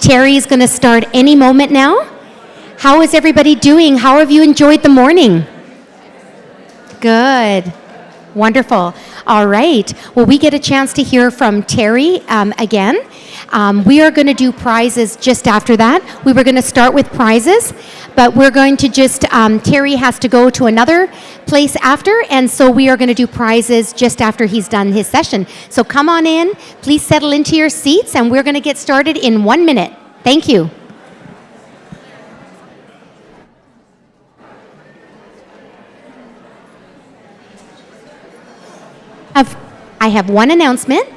Terry is going to start any moment now. How is everybody doing? How have you enjoyed the morning? Good. Wonderful. All right. Well, we get a chance to hear from Terry again. We are going to do prizes just after that. We were going to start with prizes, but we're going to just, Terry has to go to another place after, and so we are going to do prizes just after he's done his session. So come on in, please settle into your seats, and we're going to get started in 1 minute. Thank you. I have one announcement.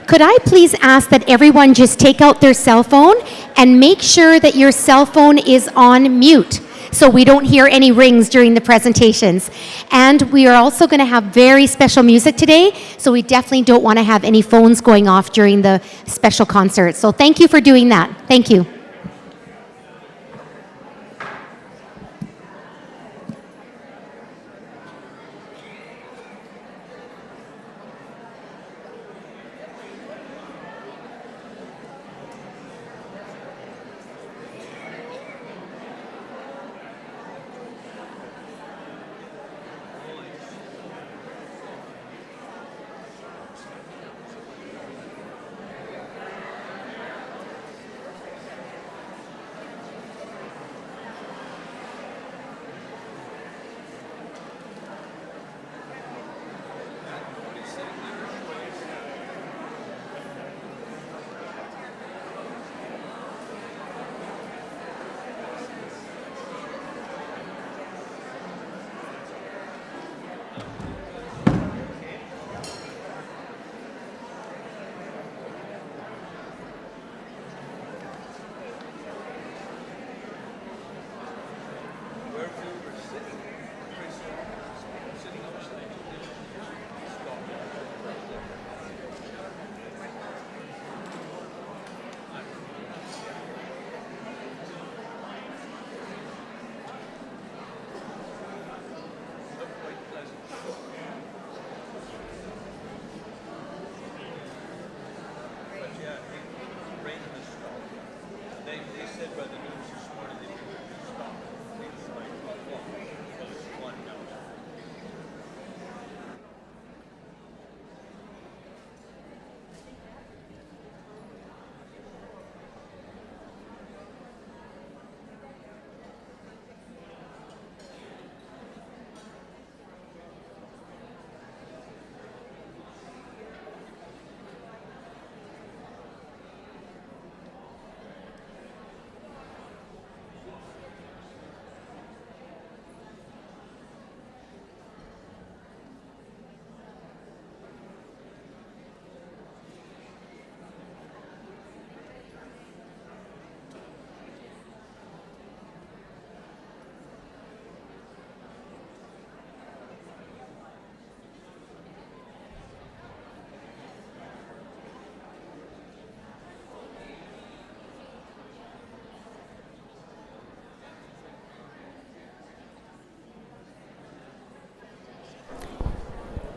Could I please ask that everyone just take out their cell phone and make sure that your cell phone is on mute so we don't hear any rings during the presentations. And we are also going to have very special music today, so we definitely don't want to have any phones going off during the special concert. So thank you for doing that. Thank you.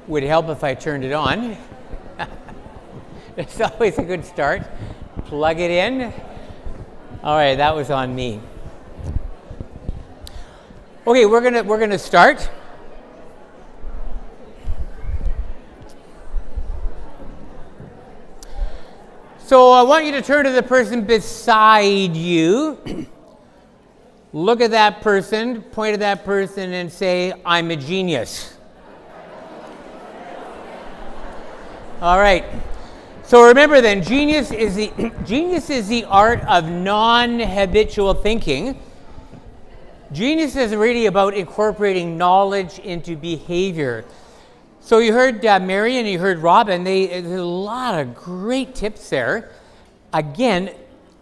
Would help if I turned it on. It's always a good start. Plug it in. All right, that was on me. Okay, we're gonna start. So I want you to turn to the person beside you. Look at that person, point at that person, and say, "I'm a genius." All right. So remember then, genius is the art of non-habitual thinking. Genius is really about incorporating knowledge into behavior. So you heard Mary and you heard Robin. There's a lot of great tips there. Again,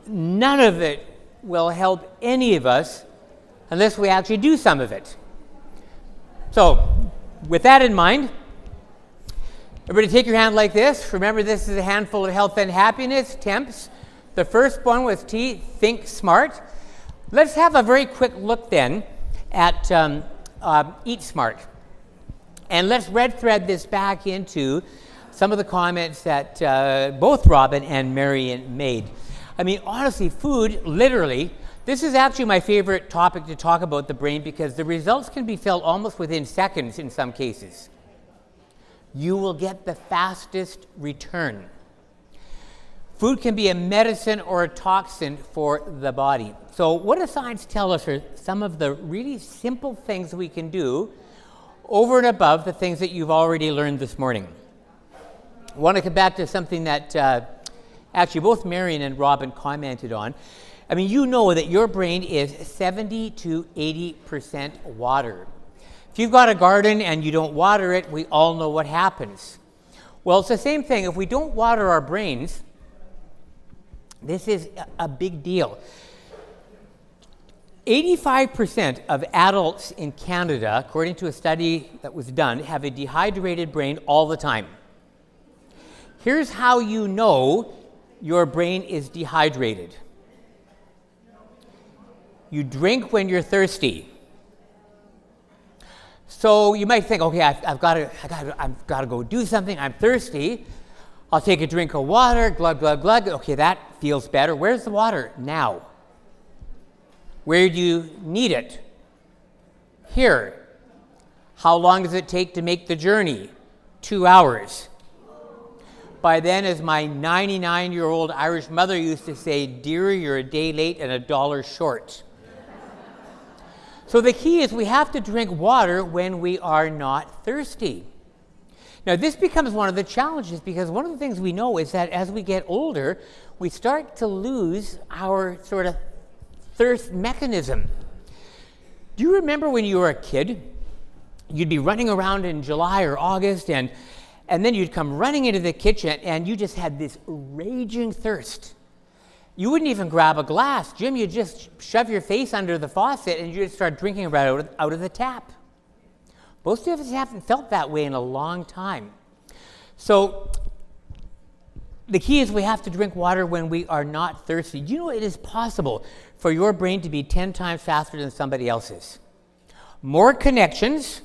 none of it will help any of us unless we actually do some of it. So with that in mind, everybody take your hand like this. Remember, this is a handful of health and happiness, temps. The first one was T, think smart. Let's have a very quick look then at eat smart. And let's red thread this back into some of the comments that both Robin and Marion made. I mean, honestly, food, literally, this is actually my favorite topic to talk about the brain because the results can be felt almost within seconds in some cases. You will get the fastest return. Food can be a medicine or a toxin for the body. So what does science tell us are some of the really simple things we can do over and above the things that you've already learned this morning? I want to come back to something that actually both Marion and Robin commented on. I mean, you know that your brain is 70 to 80% water. If you've got a garden and you don't water it, we all know what happens. Well, it's the same thing. If we don't water our brains, this is a big deal. 85% of adults in Canada, according to a study that was done, have a dehydrated brain all the time. Here's how you know your brain is dehydrated. You drink when you're thirsty. So you might think, okay, I've got to go do something. I'm thirsty. I'll take a drink of water, glug, glug, glug. Okay, that feels better. Where's the water? Now. Where do you need it? Here. How long does it take to make the journey? 2 hours. By then, as my 99-year-old Irish mother used to say, dearie, you're a day late and $1 short. So the key is we have to drink water when we are not thirsty. Now, this becomes one of the challenges because one of the things we know is that as we get older, we start to lose our sort of thirst mechanism. Do you remember when you were a kid? You'd be running around in July or August, and then you'd come running into the kitchen, and you just had this raging thirst. You wouldn't even grab a glass. Jim, you'd just shove your face under the faucet, and you'd start drinking right out of the tap. Most of us haven't felt that way in a long time. So the key is we have to drink water when we are not thirsty. Do you know it is possible for your brain to be 10 times faster than somebody else's? More connections,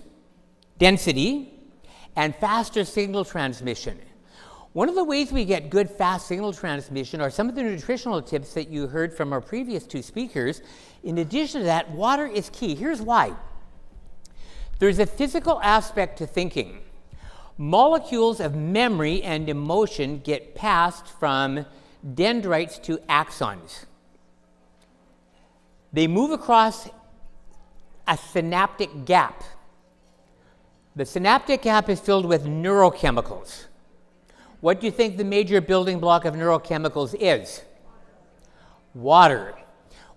density, and faster signal transmission. One of the ways we get good fast signal transmission are some of the nutritional tips that you heard from our previous two speakers. In addition to that, water is key. Here's why. There's a physical aspect to thinking. Molecules of memory and emotion get passed from dendrites to axons. They move across a synaptic gap. The synaptic gap is filled with neurochemicals. What do you think the major building block of neurochemicals is? Water.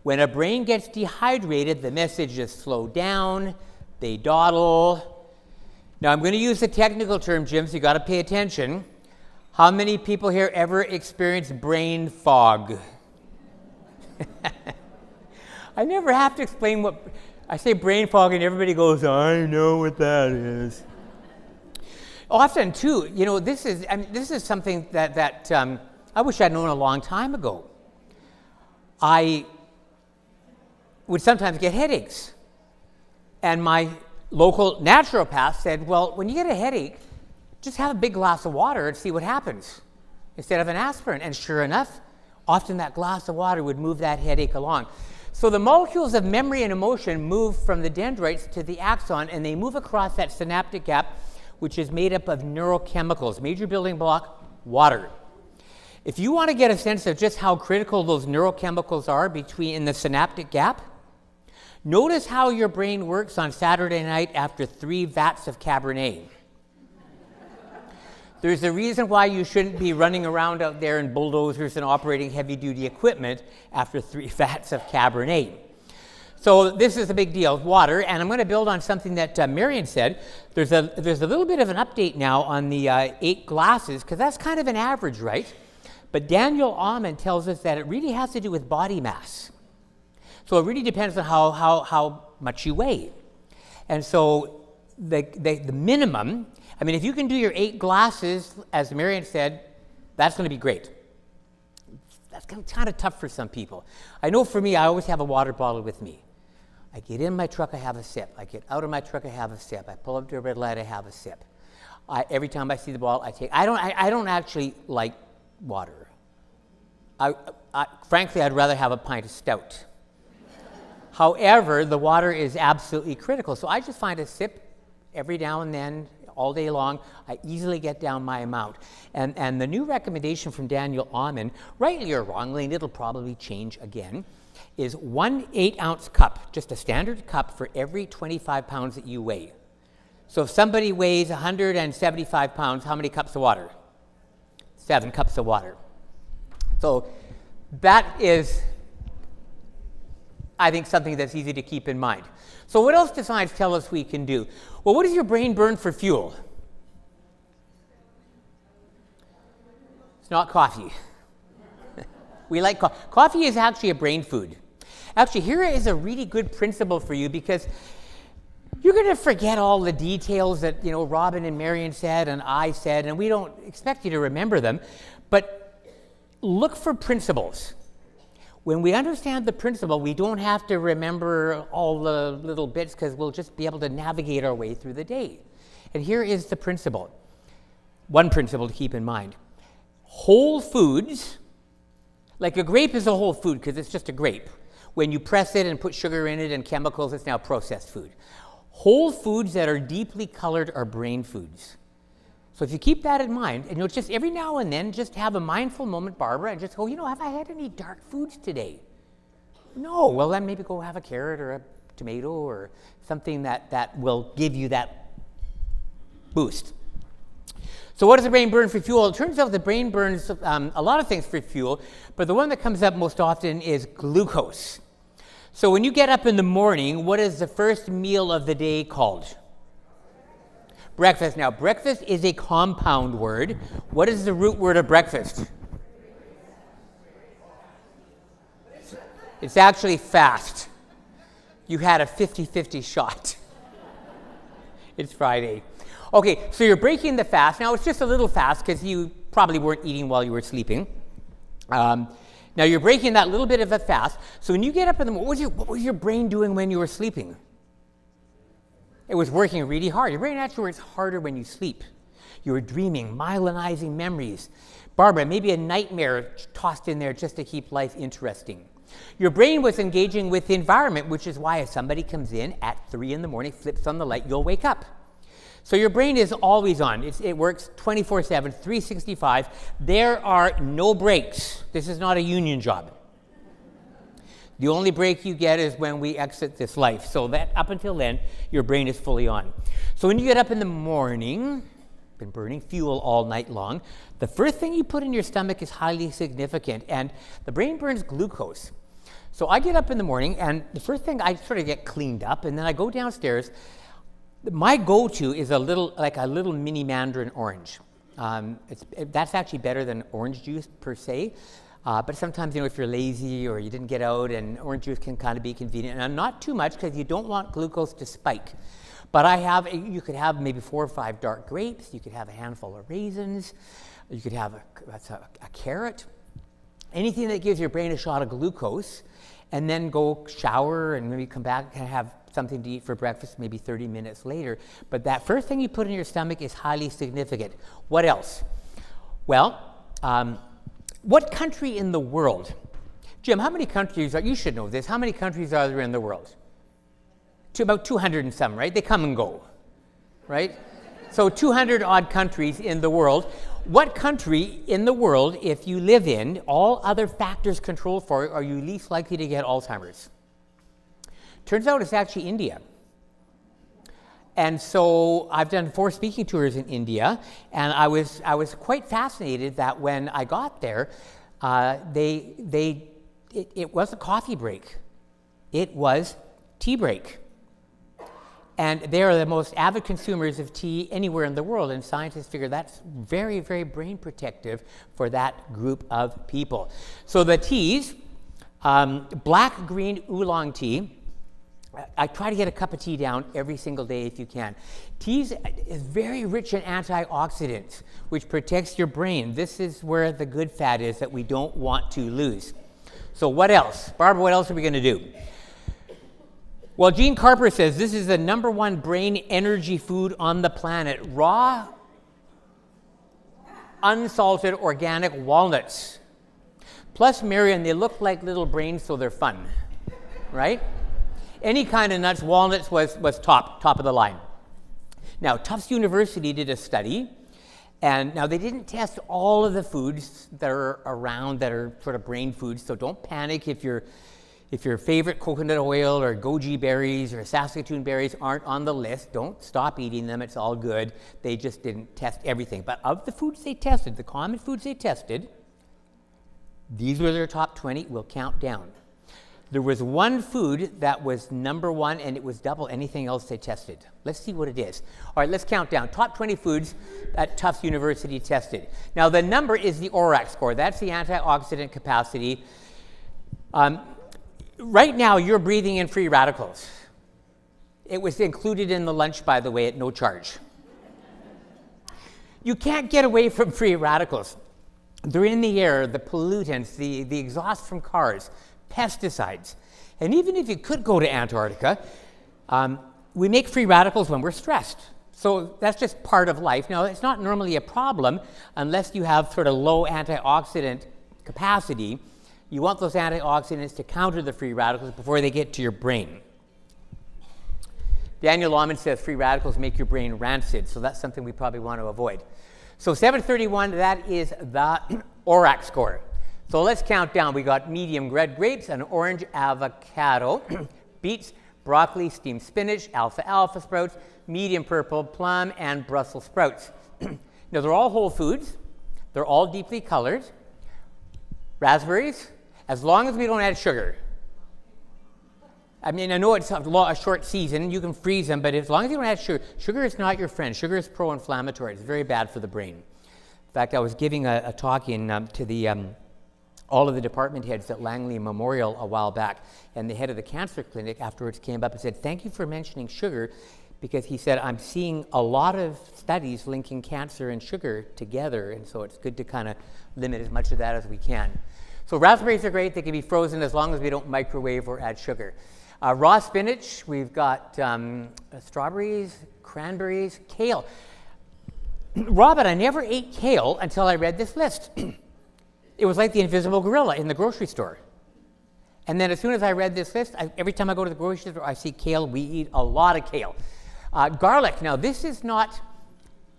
When a brain gets dehydrated, the messages slow down, they dawdle. Now, I'm going to use the technical term, Jim, so you got to pay attention. How many people here ever experienced brain fog? I never have to explain what... I say brain fog and everybody goes, I know what that is. Often, too, you know, this is something that I wish I'd known a long time ago. I would sometimes get headaches. And my local naturopath said, well, when you get a headache, just have a big glass of water and see what happens instead of an aspirin. And sure enough, often that glass of water would move that headache along. So the molecules of memory and emotion move from the dendrites to the axon, and they move across that synaptic gap, which is made up of neurochemicals. Major building block, water. If you want to get a sense of just how critical those neurochemicals are in the synaptic gap, notice how your brain works on Saturday night after 3 vats of Cabernet. There's a reason why you shouldn't be running around out there in bulldozers and operating heavy-duty equipment after 3 vats of Cabernet. So this is a big deal, water, and I'm going to build on something that Marion said. There's a little bit of an update now on the 8 glasses, because that's kind of an average, right? But Daniel Amen tells us that it really has to do with body mass. So it really depends on how much you weigh. And so the minimum, I mean, if you can do your 8 glasses, as Marion said, that's going to be great. That's kind of tough for some people. I know for me, I always have a water bottle with me. I get in my truck, I have a sip. I get out of my truck, I have a sip. I pull up to a red light, I have a sip. Every time I see the bottle, I take. I don't actually like water. frankly, I'd rather have a pint of stout. However, the water is absolutely critical. So I just find a sip every now and then, all day long. I easily get down my amount. And the new recommendation from Daniel Amen, rightly or wrongly, and it'll probably change again, is 1 8-ounce cup, just a standard cup for every 25 pounds that you weigh. So if somebody weighs 175 pounds, how many cups of water? 7 cups of water. So that is, I think, something that's easy to keep in mind. So what else does science tell us we can do? Well, what does your brain burn for fuel? It's not coffee. We like coffee. Coffee is actually a brain food. Actually, here is a really good principle for you, because you're going to forget all the details that, Robin and Marion said and I said, and we don't expect you to remember them. But look for principles. When we understand the principle, we don't have to remember all the little bits, because we'll just be able to navigate our way through the day. And here is the principle. One principle to keep in mind. Whole foods, like a grape is a whole food because it's just a grape. When you press it and put sugar in it and chemicals, it's now processed food. Whole foods that are deeply colored are brain foods. So if you keep that in mind, and you'll just every now and then just have a mindful moment, Barbara, and just go, have I had any dark foods today? No. Well, then maybe go have a carrot or a tomato or something that will give you that boost. So what does the brain burn for fuel? It turns out the brain burns a lot of things for fuel, but the one that comes up most often is glucose. So when you get up in the morning, what is the first meal of the day called? Breakfast. Now, breakfast is a compound word. What is the root word of breakfast? It's actually fast. You had a 50-50 shot. It's Friday. Okay, so you're breaking the fast. Now, it's just a little fast because you probably weren't eating while you were sleeping. Now, you're breaking that little bit of a fast. So when you get up in the morning, what was your brain doing when you were sleeping? It was working really hard. Your brain actually works harder when you sleep. You were dreaming, myelinizing memories. Barbara, maybe a nightmare tossed in there just to keep life interesting. Your brain was engaging with the environment, which is why if somebody comes in at 3 in the morning, flips on the light, you'll wake up. So your brain is always on. It works 24/7, 365. There are no breaks. This is not a union job. The only break you get is when we exit this life. So that up until then, your brain is fully on. So when you get up in the morning, been burning fuel all night long, the first thing you put in your stomach is highly significant, and the brain burns glucose. So I get up in the morning, and the first thing, I sort of get cleaned up, and then I go downstairs. My go-to is a little mini mandarin orange. That's actually better than orange juice per se. But sometimes, if you're lazy or you didn't get out, and orange juice can kind of be convenient. And not too much, because you don't want glucose to spike. But you could have maybe 4 or 5 dark grapes. You could have a handful of raisins. You could have a carrot. Anything that gives your brain a shot of glucose, and then go shower and maybe come back and have something to eat for breakfast maybe 30 minutes later. But that first thing you put in your stomach is highly significant. What else? Well, what country in the world? Jim, how many countries you should know this. How many countries are there in the world? About 200 and some, right? They come and go, right? So 200 odd countries in the world. What country in the world, if you live in, all other factors controlled for, are you least likely to get Alzheimer's? Turns out it's actually India. And so I've done 4 speaking tours in India, and I was quite fascinated that when I got there, it wasn't coffee break, it was tea break. And they are the most avid consumers of tea anywhere in the world, and scientists figure that's very, very brain protective for that group of people. So the teas, black, green oolong tea. I try to get a cup of tea down every single day if you can. Tea is very rich in antioxidants, which protects your brain. This is where the good fat is that we don't want to lose. So what else? Barbara, what else are we going to do? Well, Gene Carper says this is the #1 brain energy food on the planet. Raw, unsalted organic walnuts. Plus Marion, they look like little brains, so they're fun, right? Any kind of nuts, walnuts was top of the line. Now, Tufts University did a study, and now they didn't test all of the foods that are around that are sort of brain foods, so don't panic if your favorite coconut oil or goji berries or Saskatoon berries aren't on the list. Don't stop eating them, it's all good. They just didn't test everything. But of the foods they tested, the common foods they tested, these were their top 20. We'll count down. There was one food that was number one, and it was double anything else they tested. Let's see what it is. All right, let's count down. Top 20 foods that Tufts University tested. Now, the number is the ORAC score. That's the antioxidant capacity. Right now, you're breathing in free radicals. It was included in the lunch, by the way, at no charge. You can't get away from free radicals. They're in the air, the pollutants, the exhaust from cars, pesticides. And even if you could go to Antarctica, we make free radicals when we're stressed. So that's just part of life. Now, it's not normally a problem unless you have sort of low antioxidant capacity. You want those antioxidants to counter the free radicals before they get to your brain. Daniel Lawman says free radicals make your brain rancid, so that's something we probably want to avoid. So 731, that is the ORAC score. So let's count down. We got medium red grapes, an orange avocado, beets, broccoli, steamed spinach, alfalfa sprouts, medium purple plum, and Brussels sprouts. Now, they're all whole foods. They're all deeply colored. Raspberries, as long as we don't add sugar. I mean, I know it's a short season, you can freeze them, but as long as you don't add sugar, sugar is not your friend. Sugar is pro-inflammatory. It's very bad for the brain. In fact, I was giving a talk to all of the department heads at Langley Memorial a while back, and the head of the cancer clinic afterwards came up and said, "Thank you for mentioning sugar," because he said, "I'm seeing a lot of studies linking cancer and sugar together, and so it's good to kind of limit as much of that as we can." So raspberries are great. They can be frozen as long as we don't microwave or add sugar. Raw spinach, we've got strawberries, cranberries, kale. Robin, I never ate kale until I read this list. It was like the invisible gorilla in the grocery store. And then as soon as I read this list, every time I go to the grocery store, I see kale. We eat a lot of kale. Garlic, now this is not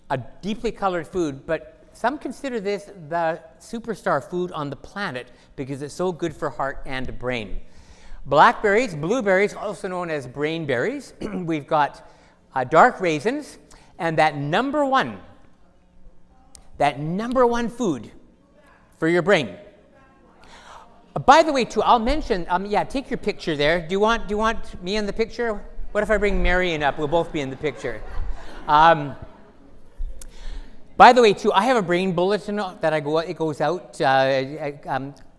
a deeply colored food, but some consider this the superstar food on the planet because it's so good for heart and brain. Blackberries, blueberries, also known as brain berries. We've got dark raisins, and that number one food for your brain. By the way, too, I'll mention, take your picture there. Do you want me in the picture? What if I bring Marion up? We'll both be in the picture. By the way, too, I have a brain bulletin that it goes out.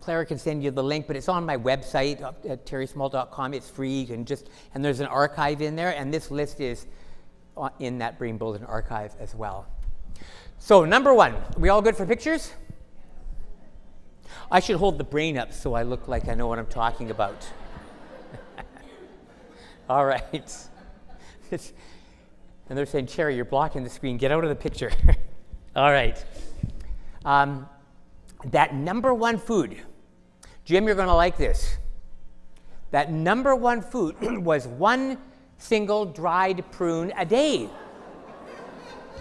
Clara can send you the link, but it's on my website at terrysmall.com. It's free. You can and there's an archive in there, and this list is in that brain bulletin archive as well. So number one, are we all good for pictures? I should hold the brain up so I look like I know what I'm talking about. All right. And they're saying, "Cherry, you're blocking the screen. Get out of the picture." All right. That number one food, Jim, you're going to like this. That number one food was one single dried prune a day.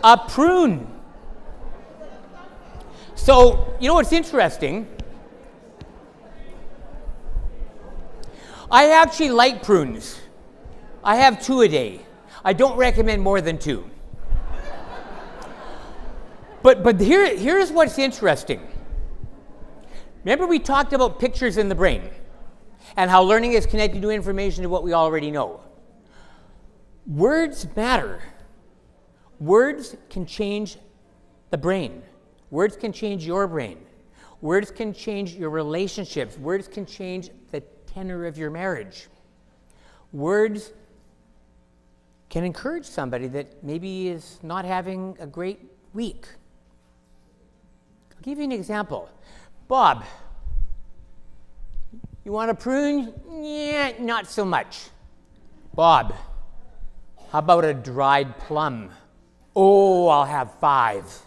A prune. So, you know what's interesting? I actually like prunes. I have 2 a day. I don't recommend more than 2. But here's what's interesting. Remember we talked about pictures in the brain and how learning is connected to information to what we already know. Words matter. Words can change the brain. Words can change your brain. Words can change your relationships. Words can change the tenor of your marriage. Words can encourage somebody that maybe is not having a great week. I'll give you an example. Bob, you want a prune? Yeah, not so much. Bob, how about a dried plum? Oh, I'll have 5.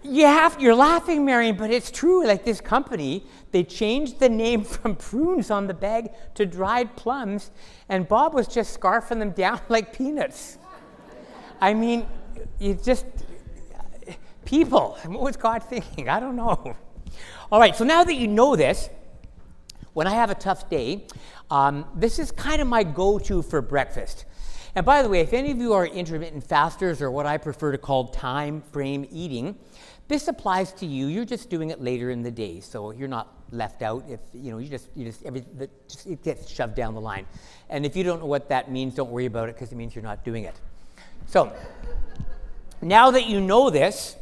You're laughing, Marion, but it's true. Like this company, they changed the name from prunes on the bag to dried plums, and Bob was just scarfing them down like peanuts. I mean, people, what was God thinking? I don't know. All right, so now that you know this, when I have a tough day, this is kind of my go-to for breakfast. And by the way, if any of you are intermittent fasters or what I prefer to call time frame eating, this applies to you. You're just doing it later in the day, so you're not left out. If it gets shoved down the line. And if you don't know what that means, don't worry about it because it means you're not doing it. So now that you know this,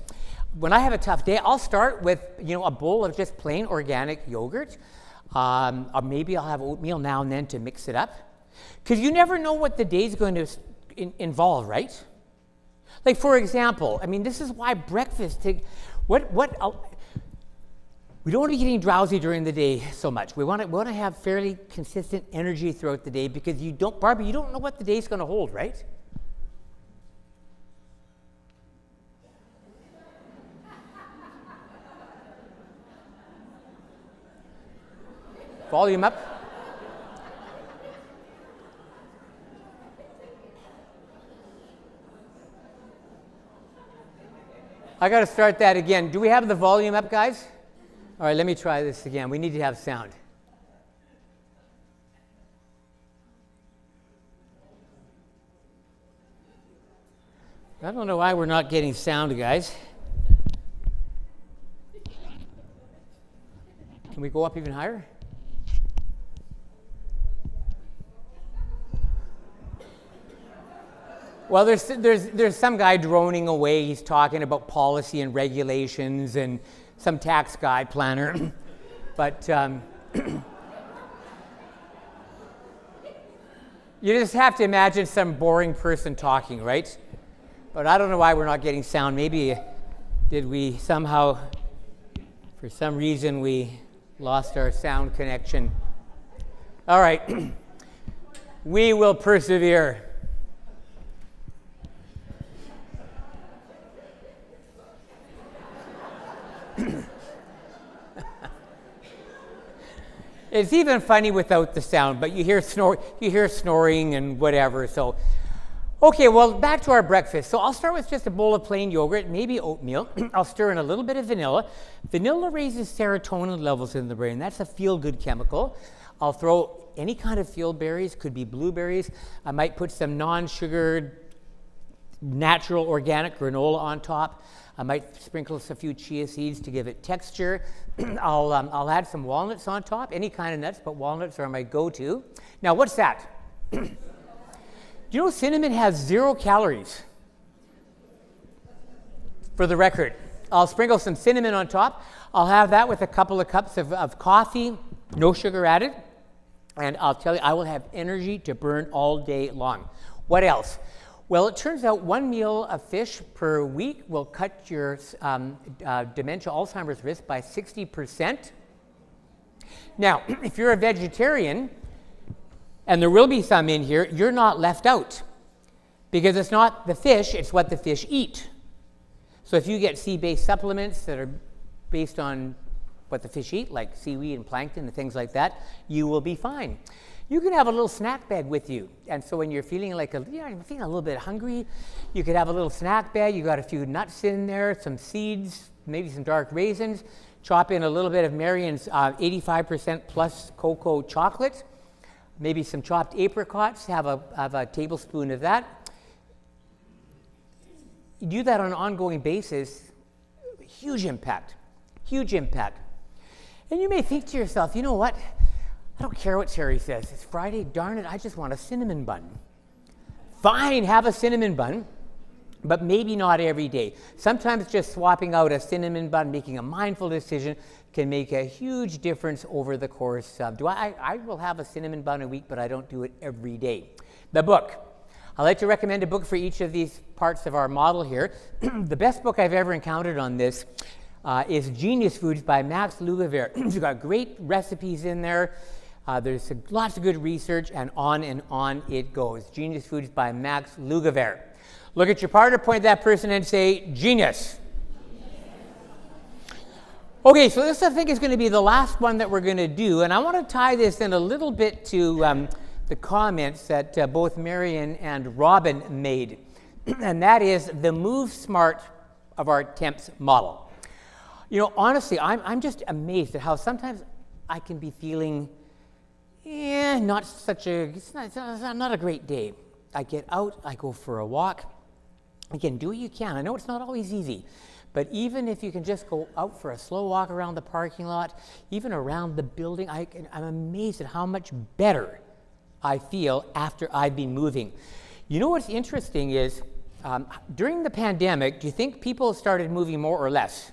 when I have a tough day, I'll start with a bowl of just plain organic yogurt. Or maybe I'll have oatmeal now and then to mix it up. Because you never know what the day's going to involve, right? Like, for example, I mean, this is why breakfast, we don't want to be getting drowsy during the day so much. We want to have fairly consistent energy throughout the day because Barbie, you don't know what the day's going to hold, right? Volume up. I got to start that again. Do we have the volume up, guys? All right, let me try this again. We need to have sound. I don't know why we're not getting sound, guys. Can we go up even higher? Well, there's some guy droning away. He's talking about policy and regulations and some tax guy planner. But you just have to imagine some boring person talking, right? But I don't know why we're not getting sound. Maybe did we somehow, for some reason, we lost our sound connection. All right. We will persevere. It's even funny without the sound, but you hear snoring and whatever. So, okay, well, back to our breakfast. So I'll start with just a bowl of plain yogurt, maybe oatmeal. I'll stir in a little bit of vanilla. Vanilla raises serotonin levels in the brain. That's a feel-good chemical. I'll throw any kind of field berries, could be blueberries. I might put some non-sugared, natural, organic granola on top. I might sprinkle a few chia seeds to give it texture. I'll add some walnuts on top, any kind of nuts, but walnuts are my go-to. Now, what's that? Do you know cinnamon has 0 calories? For the record, I'll sprinkle some cinnamon on top. I'll have that with a couple of cups of coffee, no sugar added. And I'll tell you, I will have energy to burn all day long. What else? Well, it turns out 1 meal of fish per week will cut your dementia Alzheimer's risk by 60%. Now, if you're a vegetarian, and there will be some in here, you're not left out. Because it's not the fish, it's what the fish eat. So if you get sea-based supplements that are based on what the fish eat, like seaweed and plankton and things like that, you will be fine. You can have a little snack bag with you. And so when you're feeling I'm feeling a little bit hungry, you could have a little snack bag. You got a few nuts in there, some seeds, maybe some dark raisins. Chop in a little bit of Marion's 85% plus cocoa chocolate. Maybe some chopped apricots. Have a tablespoon of that. You do that on an ongoing basis, huge impact. Huge impact. And you may think to yourself, you know what? I don't care what Terry says. It's Friday, darn it, I just want a cinnamon bun. Fine, have a cinnamon bun, but maybe not every day. Sometimes just swapping out a cinnamon bun, making a mindful decision, can make a huge difference over the course of, I will have a cinnamon bun a week, but I don't do it every day. The book. I'd like to recommend a book for each of these parts of our model here. The best book I've ever encountered on this is Genius Foods by Max Lugavere. It's got great recipes in there. There's lots of good research, and on it goes. Genius Foods by Max Lugavere. Look at your partner, point at that person, and say, genius. Okay, so this I think is going to be the last one that we're going to do, and I want to tie this in a little bit to the comments that both Marion and Robin made, and that is the move smart of our TEMPS model. You know, honestly, I'm just amazed at how sometimes I can be feeling, it's not a great day. I get out, I go for a walk. Again, do what you can. I know it's not always easy. But even if you can just go out for a slow walk around the parking lot, even around the building, I'm amazed at how much better I feel after I've been moving. You know what's interesting is, during the pandemic, do you think people started moving more or less?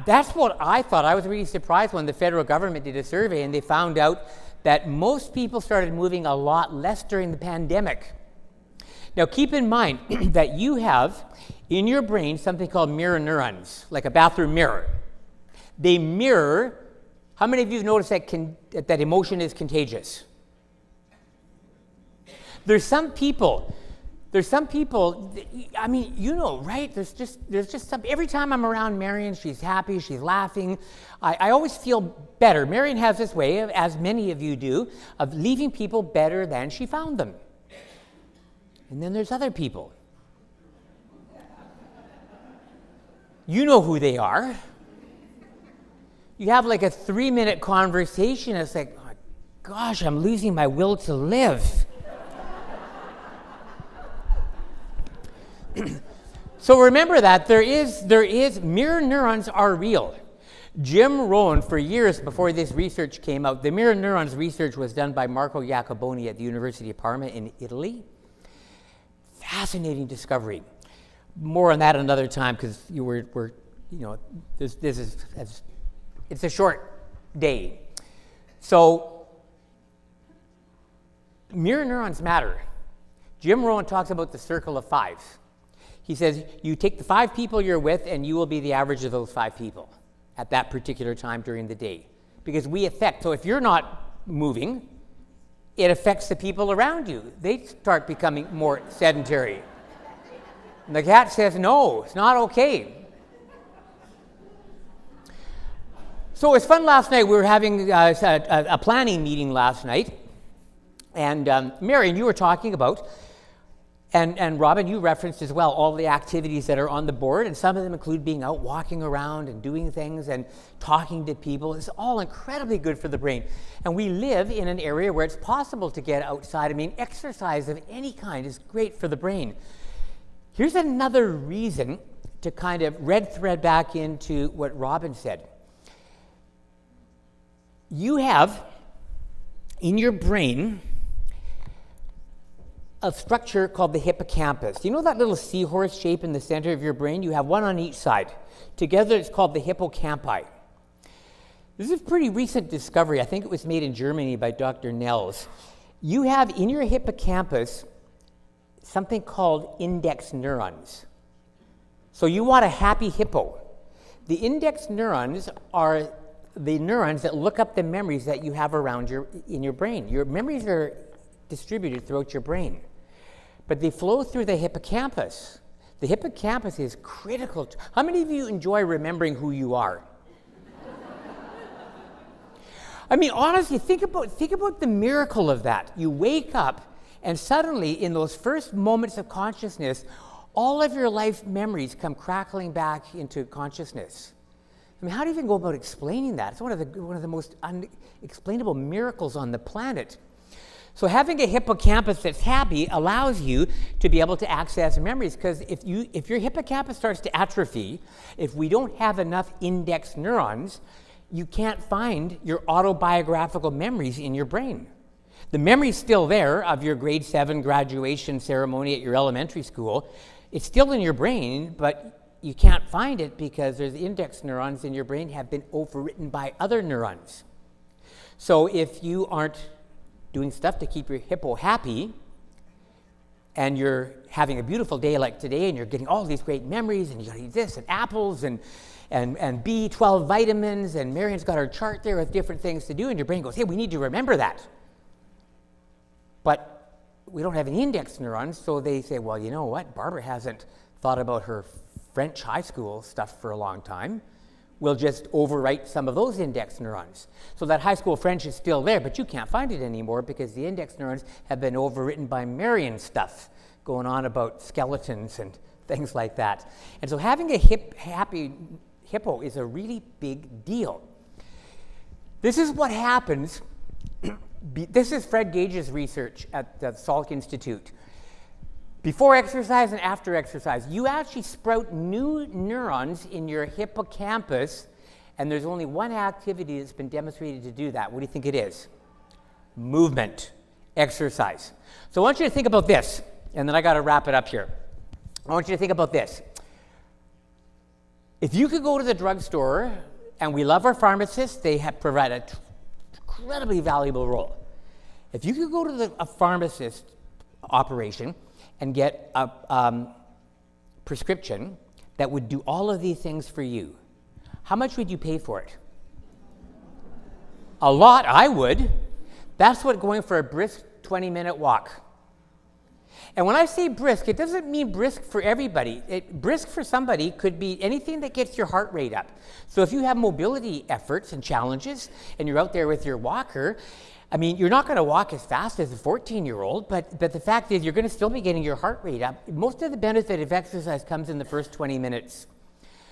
That's what I thought. I was really surprised when the federal government did a survey and they found out that most people started moving a lot less during the pandemic. Now keep in mind that you have in your brain something called mirror neurons, like a bathroom mirror. They mirror, how many of you have noticed that emotion is contagious? There's some people, I mean, you know, right? There's just some, every time I'm around Marion, she's happy, she's laughing. I always feel better. Marion has this way, as many of you do, of leaving people better than she found them. And then there's other people. You know who they are. You have like a 3-minute conversation. It's like, oh, gosh, I'm losing my will to live. So remember that there is mirror neurons are real. Jim Rohn, for years before this research came out, the mirror neurons research was done by Marco Iacoboni at the University of Parma in Italy. Fascinating discovery. More on that another time, because it's a short day. So mirror neurons matter. Jim Rohn talks about the circle of 5. He says you take the 5 people you're with, and you will be the average of those 5 people at that particular time during the day, because so if you're not moving, it affects the people around you. They start becoming more sedentary. And the cat says, no, it's not okay. So it was fun last night. We were having a planning meeting last night. And Marion, you were talking about, and Robin, you referenced as well, all the activities that are on the board. And some of them include being out walking around and doing things and talking to people. It's all incredibly good for the brain. And we live in an area where it's possible to get outside. I mean, exercise of any kind is great for the brain. Here's another reason to kind of red thread back into what Robin said. You have in your brain a structure called the hippocampus. You know that little seahorse shape in the center of your brain? You have one on each side. Together it's called the hippocampi. This is a pretty recent discovery. I think it was made in Germany by Dr. Nels. You have in your hippocampus something called index neurons. So you want a happy hippo. The index neurons are the neurons that look up the memories that you have in your brain. Your memories are distributed throughout your brain, but they flow through the hippocampus. The hippocampus is critical. How many of you enjoy remembering who you are? I mean, honestly, think about the miracle of that. You wake up, and suddenly, in those first moments of consciousness, all of your life memories come crackling back into consciousness. I mean, how do you even go about explaining that? It's one of the most unexplainable miracles on the planet. So having a hippocampus that's happy allows you to be able to access memories, because if your hippocampus starts to atrophy, if we don't have enough index neurons, you can't find your autobiographical memories in your brain. The memory's still there of your grade 7 graduation ceremony at your elementary school. It's still in your brain, but you can't find it because there's index neurons in your brain have been overwritten by other neurons. So if you aren't doing stuff to keep your hippo happy, and you're having a beautiful day like today, and you're getting all these great memories, and you gotta eat this, and apples, and B12 vitamins, and Marion's got her chart there with different things to do, and your brain goes, hey, we need to remember that. But we don't have any index neurons, so they say, well, you know what? Barbara hasn't thought about her French high school stuff for a long time. will just overwrite some of those index neurons. So that high school French is still there, but you can't find it anymore because the index neurons have been overwritten by Marian stuff going on about skeletons and things like that. And so having a happy hippo is a really big deal. This is what happens. This is Fred Gage's research at the Salk Institute. Before exercise and after exercise, you actually sprout new neurons in your hippocampus, and there's only one activity that's been demonstrated to do that. What do you think it is? Movement, exercise. So I want you to think about this, and then I got to wrap it up here. I want you to think about this. If you could go to the drugstore, and we love our pharmacists, they provide an incredibly valuable role. If you could go to a pharmacist operation and get a prescription that would do all of these things for you, how much would you pay for it? A lot, I would. That's what going for a brisk 20-minute walk. And when I say brisk, it doesn't mean brisk for everybody. Brisk for somebody could be anything that gets your heart rate up. So if you have mobility efforts and challenges and you're out there with your walker, I mean, you're not going to walk as fast as a 14-year-old, but the fact is you're going to still be getting your heart rate up. Most of the benefit of exercise comes in the first 20 minutes.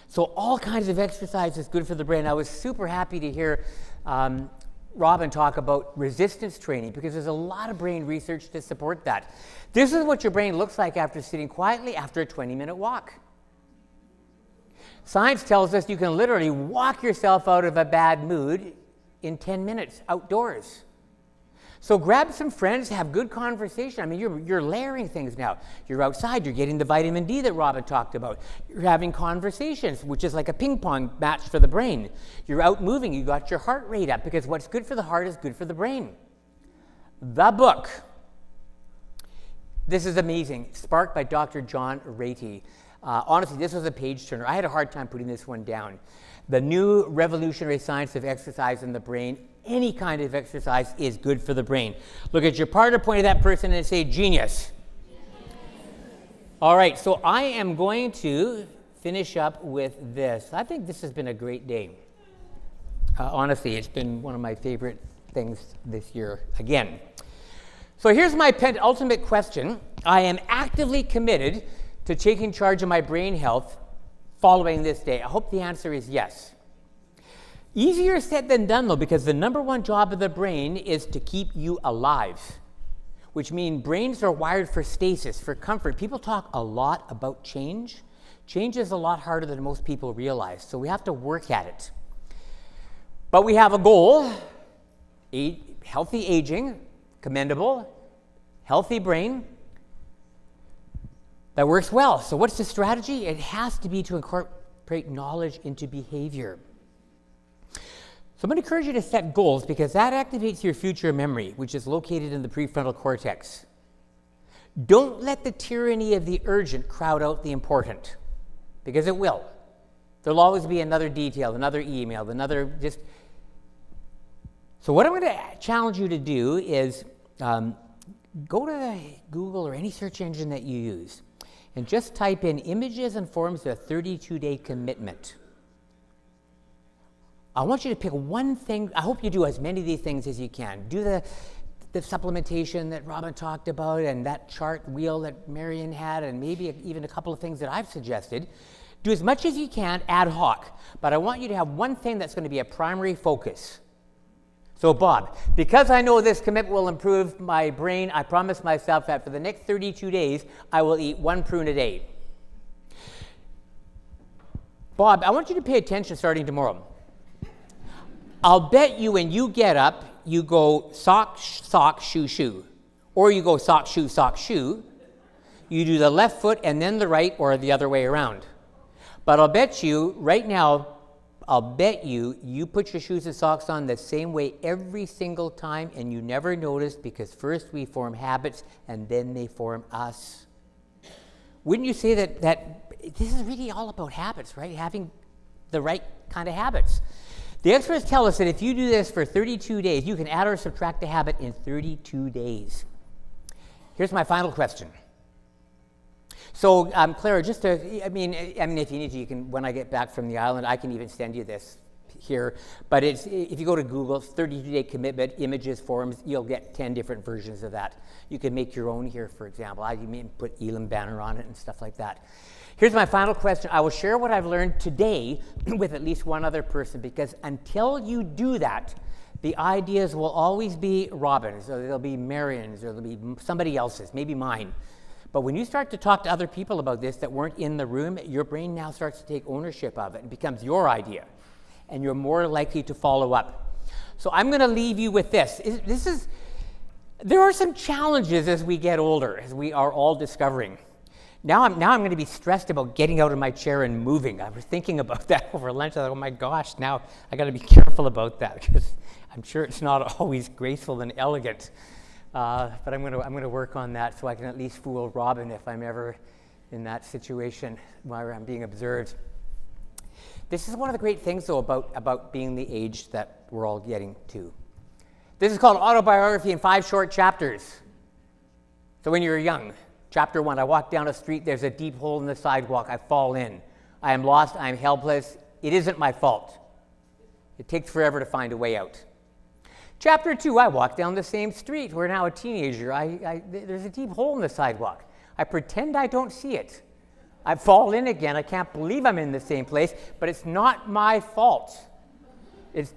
So all kinds of exercise is good for the brain. I was super happy to hear Robin talk about resistance training because there's a lot of brain research to support that. This is what your brain looks like after sitting quietly after a 20-minute walk. Science tells us you can literally walk yourself out of a bad mood in 10 minutes outdoors. So grab some friends, have good conversation. I mean, you're layering things now. You're outside, you're getting the vitamin D that Robin talked about. You're having conversations, which is like a ping pong match for the brain. You're out moving, you got your heart rate up, because what's good for the heart is good for the brain. The book. This is amazing. Sparked by Dr. John Ratey. Honestly, this was a page turner. I had a hard time putting this one down. The New Revolutionary Science of Exercise in the Brain. Any kind of exercise is good for the brain. Look at your partner, point at that person, and say, genius. All right, so I am going to finish up with this. I think this has been a great day. Honestly, it's been one of my favorite things this year again. So here's my penultimate question. I am actively committed to taking charge of my brain health following this day. I hope the answer is yes. Easier said than done, though, because the number one job of the brain is to keep you alive, which means brains are wired for stasis, for comfort. People talk a lot about change. Change is a lot harder than most people realize, so we have to work at it. But we have a goal, healthy aging, commendable, healthy brain that works well. So what's the strategy? It has to be to incorporate knowledge into behavior. So I'm going to encourage you to set goals because that activates your future memory, which is located in the prefrontal cortex. Don't let the tyranny of the urgent crowd out the important, because it will. There'll always be another detail, another email, So what I'm going to challenge you to do is go to Google or any search engine that you use and just type in images and forms of a 32-day commitment. I want you to pick one thing. I hope you do as many of these things as you can. Do the supplementation that Robin talked about and that chart wheel that Marion had and maybe even a couple of things that I've suggested. Do as much as you can ad hoc, but I want you to have one thing that's going to be a primary focus. So Bob, because I know this commitment will improve my brain, I promise myself that for the next 32 days, I will eat 1 prune a day. Bob, I want you to pay attention starting tomorrow. I'll bet you when you get up, you go sock, sock, shoe, shoe. Or you go sock, shoe, sock, shoe. You do the left foot and then the right or the other way around. But I'll bet you right now, you put your shoes and socks on the same way every single time and you never noticed because first we form habits and then they form us. Wouldn't you say that this is really all about habits, right? Having the right kind of habits. The experts tell us that if you do this for 32 days, you can add or subtract a habit in 32 days. Here's my final question. So, Clara, just to, I mean, if you need to, you can, when I get back from the island, I can even send you this here. But it's, if you go to Google, 32-day commitment, images, forums, you'll get 10 different versions of that. You can make your own here, for example. I can put Elam banner on it and stuff like that. Here's my final question. I will share what I've learned today with at least one other person, because until you do that, the ideas will always be Robin's, or they'll be Marion's, or they'll be somebody else's, maybe mine. But when you start to talk to other people about this that weren't in the room, your brain now starts to take ownership of it. It becomes your idea, and you're more likely to follow up. So I'm going to leave you with this. There are some challenges as we get older, as we are all discovering. Now I'm going to be stressed about getting out of my chair and moving. I was thinking about that over lunch. I thought, oh my gosh, now I got to be careful about that, because I'm sure it's not always graceful and elegant. But I'm going to work on that so I can at least fool Robin if I'm ever in that situation where I'm being observed. This is one of the great things, though, about being the age that we're all getting to. This is called Autobiography in 5 Short Chapters. So when you're young, Chapter 1, I walk down a street, there's a deep hole in the sidewalk, I fall in. I am lost, I am helpless, it isn't my fault. It takes forever to find a way out. Chapter 2, I walk down the same street, we're now a teenager, there's a deep hole in the sidewalk. I pretend I don't see it. I fall in again, I can't believe I'm in the same place, but it's not my fault. It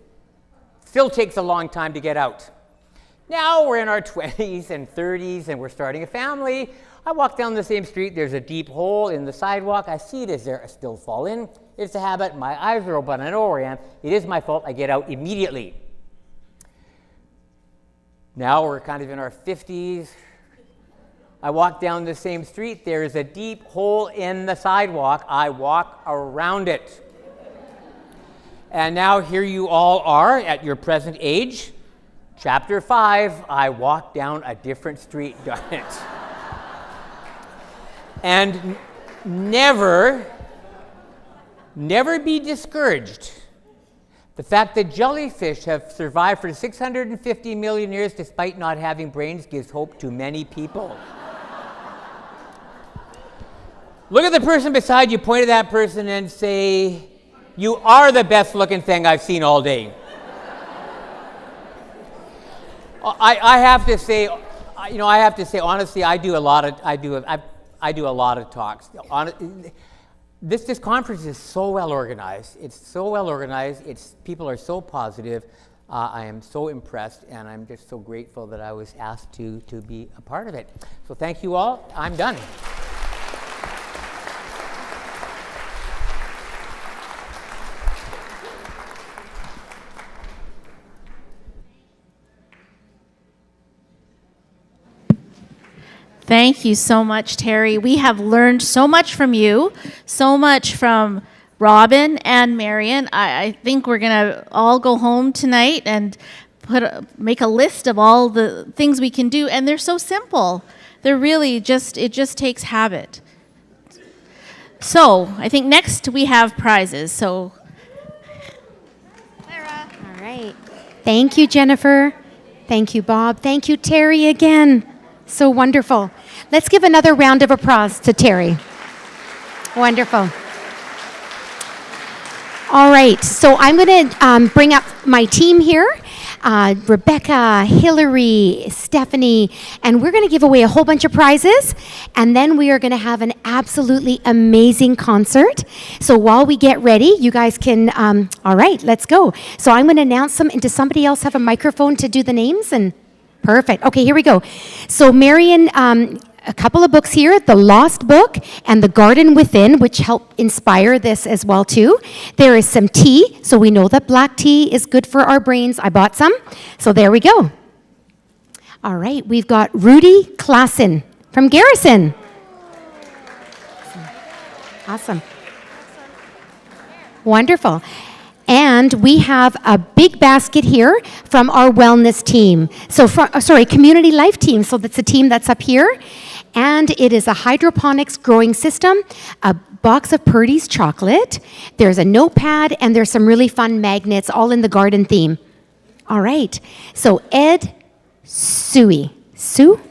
still takes a long time to get out. Now we're in our 20s and 30s and we're starting a family. I walk down the same street, there's a deep hole in the sidewalk, I see it is there, I still fall in. It's a habit, my eyes are open, I know where I am, it is my fault, I get out immediately. Now we're kind of in our 50s. I walk down the same street, there's a deep hole in the sidewalk, I walk around it. And now here you all are at your present age. Chapter 5, I walk down a different street, darn it. And never be discouraged. The fact that jellyfish have survived for 650 million years despite not having brains gives hope to many people. Look at the person beside you, point at that person and say, you are the best looking thing I've seen all day. I have to say, honestly, I do a lot of talks. This conference is so well organized. It's so well organized. People are so positive. I am so impressed, and I'm just so grateful that I was asked to be a part of it. So thank you all. I'm done. Thank you so much, Terry. We have learned so much from you, so much from Robin and Marion. I think we're going to all go home tonight and make a list of all the things we can do, and they're so simple. They're really it just takes habit. So I think next we have prizes. So, Clara. All right. Thank you, Jennifer. Thank you, Bob. Thank you, Terry, again. So wonderful. Let's give another round of applause to Terry. Wonderful. All right, so I'm going to bring up my team here, Rebecca, Hillary, Stephanie, and we're going to give away a whole bunch of prizes, and then we are going to have an absolutely amazing concert. So while we get ready, you guys can, all right, let's go. So I'm going to announce them, and does somebody else have a microphone to do the names? And perfect. Okay, here we go. So Marion, a couple of books here, The Lost Book and The Garden Within, which help inspire this as well too. There is some tea, so we know that black tea is good for our brains. I bought some, so there we go. All right, we've got Rudy Klassen from Garrison. Awesome. Wonderful. And we have a big basket here from our wellness team. So, community life team. So that's the team that's up here. And it is a hydroponics growing system, a box of Purdy's chocolate. There's a notepad, and there's some really fun magnets, all in the garden theme. All right. So Ed Tsui. Tsui?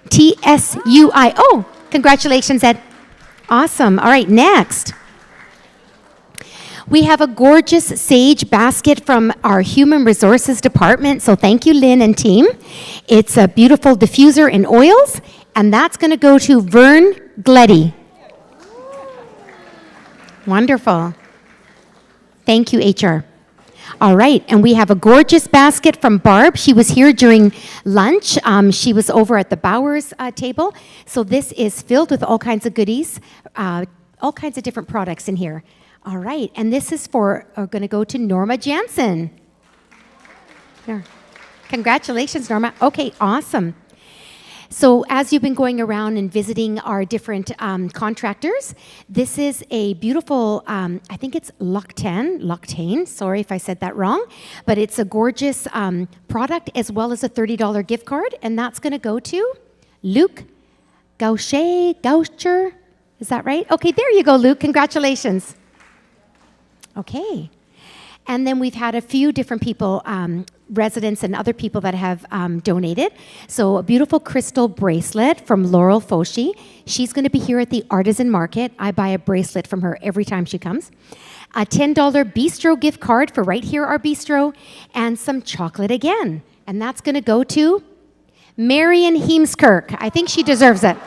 Tsui. Oh, congratulations, Ed. Awesome. All right, next. We have a gorgeous sage basket from our Human Resources Department. So thank you, Lynn and team. It's a beautiful diffuser in oils, and that's going to go to Vern Gleddy. Wonderful. Thank you, HR. All right, and we have a gorgeous basket from Barb. She was here during lunch. She was over at the Bowers table. So this is filled with all kinds of goodies, all kinds of different products in here. All right, and this is going to go to Norma Jansen. Here. Congratulations, Norma. Okay, awesome. So as you've been going around and visiting our different contractors, this is a beautiful, I think it's Loctane, sorry if I said that wrong, but it's a gorgeous product as well as a $30 gift card, and that's going to go to Luke Goucher. Is that right? Okay, there you go, Luke. Congratulations. Okay. And then we've had a few different people, residents and other people that have donated. So a beautiful crystal bracelet from Laurel Foshi. She's going to be here at the Artisan Market. I buy a bracelet from her every time she comes. A $10 bistro gift card for right here, our bistro, and some chocolate again. And that's going to go to Marion Heemskirk. I think she deserves it.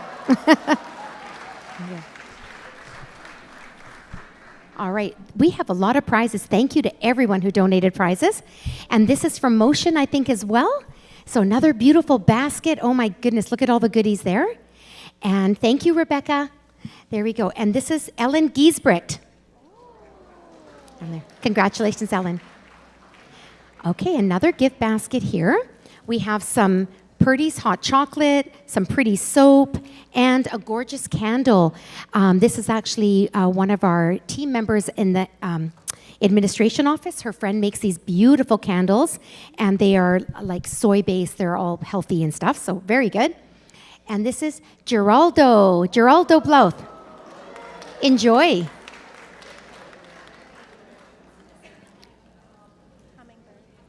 All right, we have a lot of prizes. Thank you to everyone who donated prizes. And this is from Motion, I think, as well. So another beautiful basket. Oh my goodness, look at all the goodies there. And thank you, Rebecca. There we go. And this is Ellen Giesbrecht. Congratulations, Ellen. Okay, another gift basket here. We have some Purdy's hot chocolate, some pretty soap, and a gorgeous candle. This is actually one of our team members in the administration office. Her friend makes these beautiful candles, and they are like soy-based. They're all healthy and stuff, so very good. And this is Geraldo Blouth. Enjoy.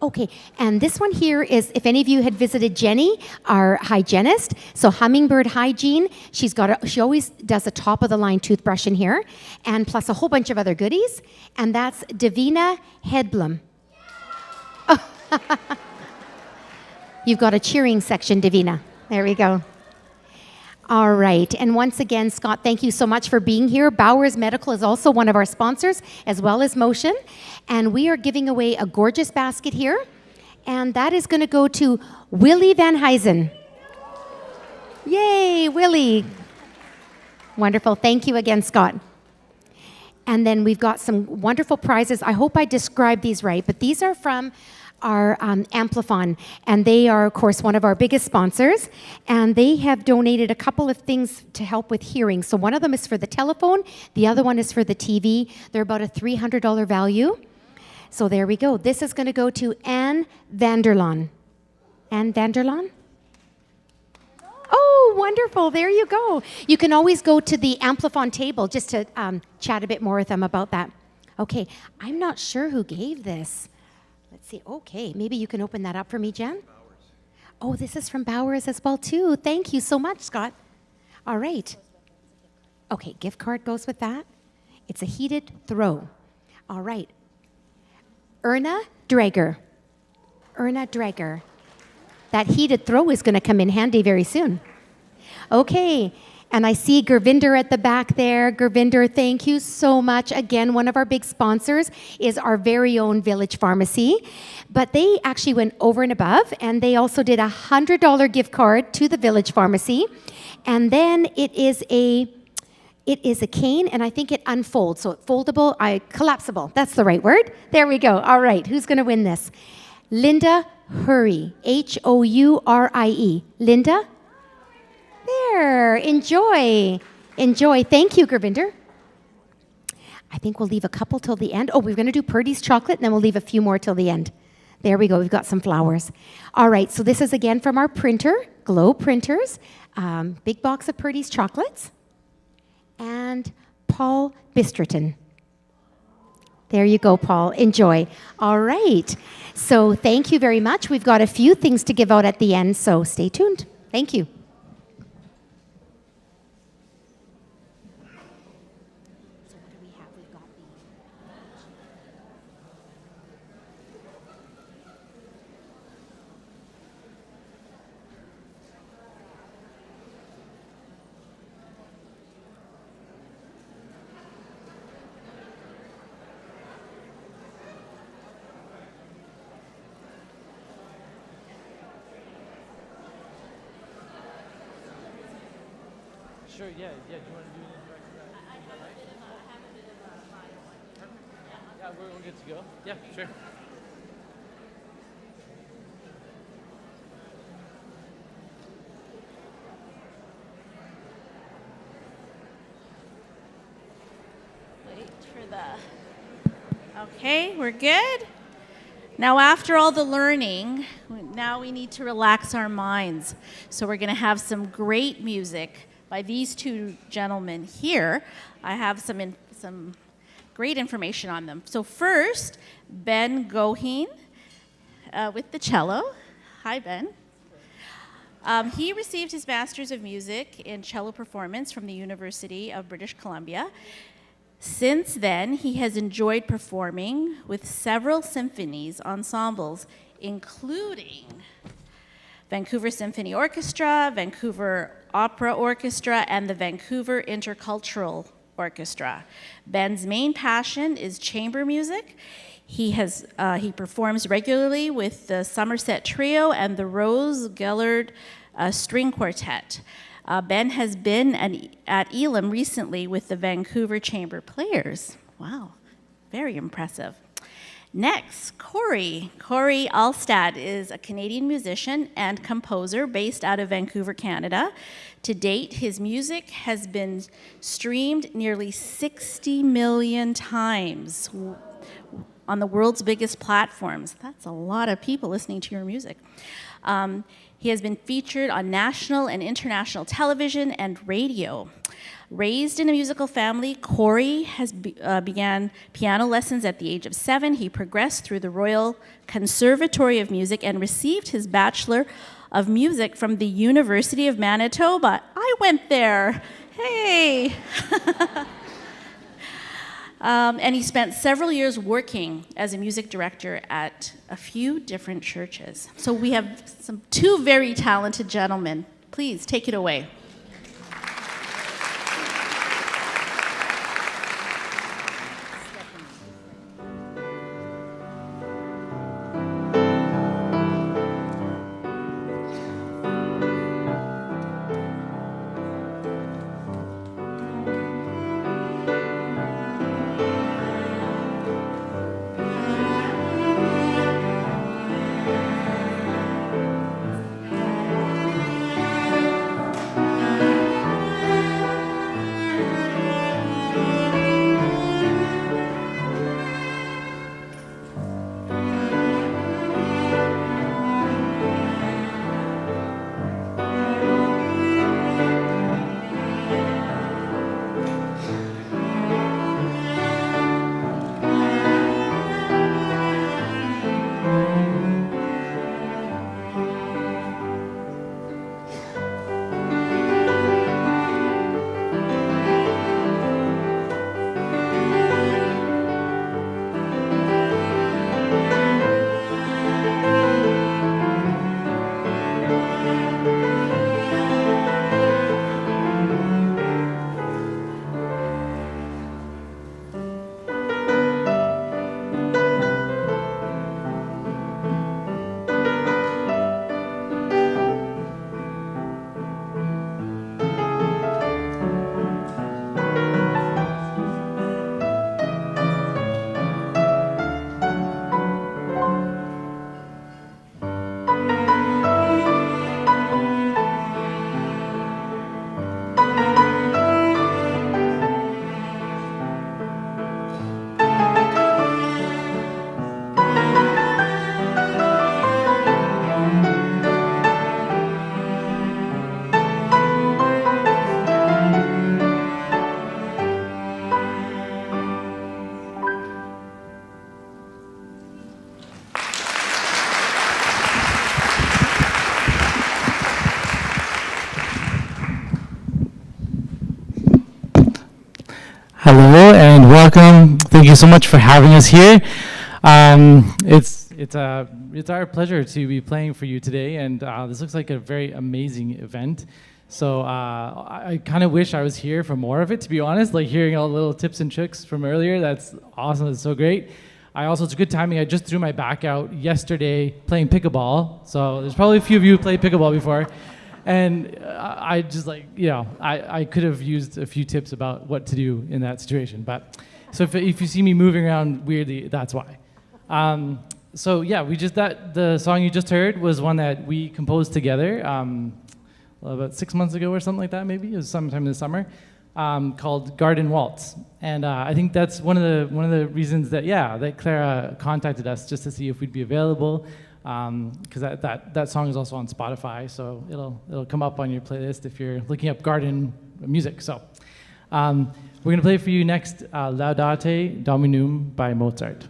Okay, and this one here is, if any of you had visited Jenny, our hygienist, so Hummingbird Hygiene, she always does a top-of-the-line toothbrush in here, and plus a whole bunch of other goodies, and that's Davina Hedblom. Oh. You've got a cheering section, Davina. There we go. All right, and once again, Scott, thank you so much for being here. Bowers Medical is also one of our sponsors, as well as Motion, and we are giving away a gorgeous basket here, and that is going to go to Willie Van Huysen. Yay, Willie. Wonderful. Thank you again, Scott. And then we've got some wonderful prizes. I hope I described these right, but these are from our Amplifon, and they are, of course, one of our biggest sponsors, and they have donated a couple of things to help with hearing. So one of them is for the telephone, the other one is for the TV. They're about a $300 value. So there we go. This is going to go to Anne Vanderlaan. Anne Vanderlaan? Oh, wonderful. There you go. You can always go to the Amplifon table just to chat a bit more with them about that. Okay, I'm not sure who gave this. Let's see. Okay, maybe you can open that up for me, Jen. Bowers. Oh, this is from Bowers as well, too. Thank you so much, Scott. All right. Okay, gift card goes with that. It's a heated throw. All right. Erna Drager. Erna Drager. That heated throw is going to come in handy very soon. Okay. And I see Gurvinder at the back there. Gurvinder, thank you so much. Again, one of our big sponsors is our very own Village Pharmacy. But they actually went over and above, and they also did a $100 gift card to the Village Pharmacy. And then it is a cane, and I think it unfolds. So foldable, collapsible. That's the right word. There we go. All right, who's going to win this? Linda Hurry, Hourie. Linda? There, enjoy. Thank you, Gurvinder. I think we'll leave a couple till the end. Oh, we're going to do Purdy's chocolate, and then we'll leave a few more till the end. There we go. We've got some flowers. All right, so this is again from our printer, Glow Printers. Big box of Purdy's chocolates. And Paul Bisterton. There you go, Paul. Enjoy. All right. So thank you very much. We've got a few things to give out at the end, so stay tuned. Thank you. Sure, yeah. Do you want to do it in Yeah, we're good to go. Yeah, sure. Wait for the. Okay, we're good. Now, after all the learning, now we need to relax our minds. So we're going to have some great music by these two gentlemen here. I have some great information on them. So first, Ben Goheen with the cello. Hi, Ben. He received his Master's of Music in Cello Performance from the University of British Columbia. Since then, he has enjoyed performing with several symphonies ensembles, including Vancouver Symphony Orchestra, Vancouver Opera Orchestra, and the Vancouver Intercultural Orchestra. Ben's main passion is chamber music. He performs regularly with the Somerset Trio and the Rose Gellard String Quartet. Ben has been at Elam recently with the Vancouver Chamber Players. Wow, very impressive. Next, Corey. Corey Alstad is a Canadian musician and composer based out of Vancouver, Canada. To date, his music has been streamed nearly 60 million times on the world's biggest platforms. That's a lot of people listening to your music. He has been featured on national and international television and radio. Raised in a musical family, Corey began piano lessons at the age of 7. He progressed through the Royal Conservatory of Music and received his Bachelor of Music from the University of Manitoba. I went there. Hey! And he spent several years working as a music director at a few different churches. So we have two very talented gentlemen. Please take it away. Hello and welcome. Thank you so much for having us here. It's our pleasure to be playing for you today, and this looks like a very amazing event. So I kind of wish I was here for more of it, to be honest. Like hearing all the little tips and tricks from earlier, that's awesome. That's so great. It's good timing. I just threw my back out yesterday playing pickleball. So there's probably a few of you who played pickleball before. And I just like, I could have used a few tips about what to do in that situation. But so if you see me moving around weirdly, that's why. So yeah, the song you just heard was one that we composed together about 6 months ago or something like that. Maybe it was sometime this summer, called Garden Waltz. And I think that's one of the reasons that Clara contacted us, just to see if we'd be available. Because that song is also on Spotify, so it'll come up on your playlist if you're looking up garden music. So we're gonna play for you next Laudate Dominum by Mozart.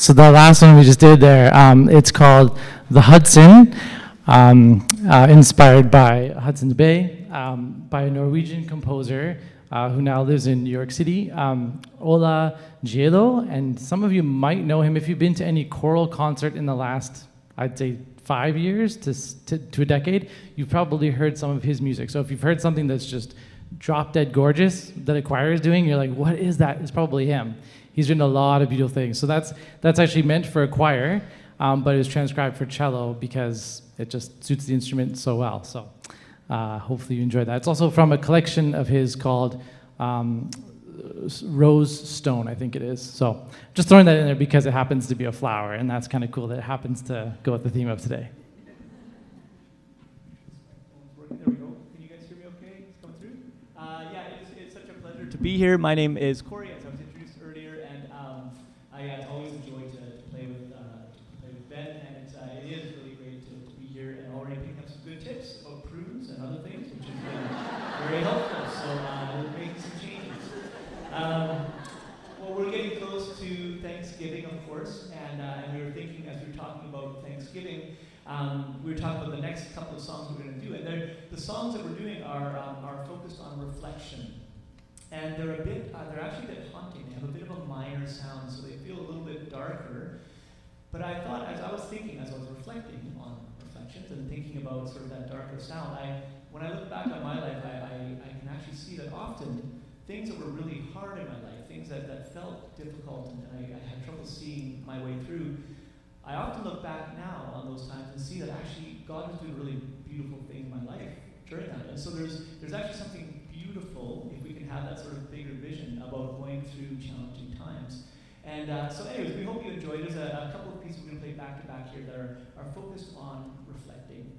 So the last one we just did there, it's called The Hudson, inspired by Hudson's Bay, by a Norwegian composer who now lives in New York City, Ola Gielo. And some of you might know him if you've been to any choral concert in the last, I'd say, 5 years to a decade. You've probably heard some of his music. So if you've heard something that's just drop dead gorgeous that a choir is doing, you're like, what is that? It's probably him. He's written a lot of beautiful things. So that's actually meant for a choir, but it was transcribed for cello because it just suits the instrument so well. So hopefully you enjoyed that. It's also from a collection of his called Rose Stone, I think it is. So just throwing that in there because it happens to be a flower, and that's kind of cool that it happens to go with the theme of today. There we go. Can you guys hear me okay? It's coming through? Yeah, it's such a pleasure to be here. My name is Corey, as I was introduced earlier, and I always enjoy to play with Ben, and it is really great to be here and already picking up some good tips about prunes and other things, which has been very helpful. So we're making some changes. Well, we're getting close to Thanksgiving, of course, and we were thinking as we were talking about Thanksgiving, we were talking about the next couple of songs we're going to do, and the songs that we're doing are focused on reflection, and they're actually a bit haunting. They have a bit of a minor sound, so they feel a little bit darker. But I thought, as I was reflecting on reflections and thinking about sort of that darker sound, when I look back on my life, I can actually see that often things that were really hard in my life, things that felt difficult and I had trouble seeing my way through, I often look back now on those times and see that actually God was doing a really beautiful thing in my life during that. And so there's actually something beautiful if we can have that sort of bigger vision about going through challenging times. And so anyways, we hope you enjoyed. There's a couple of pieces we're going to play back to back here that are focused on reflecting.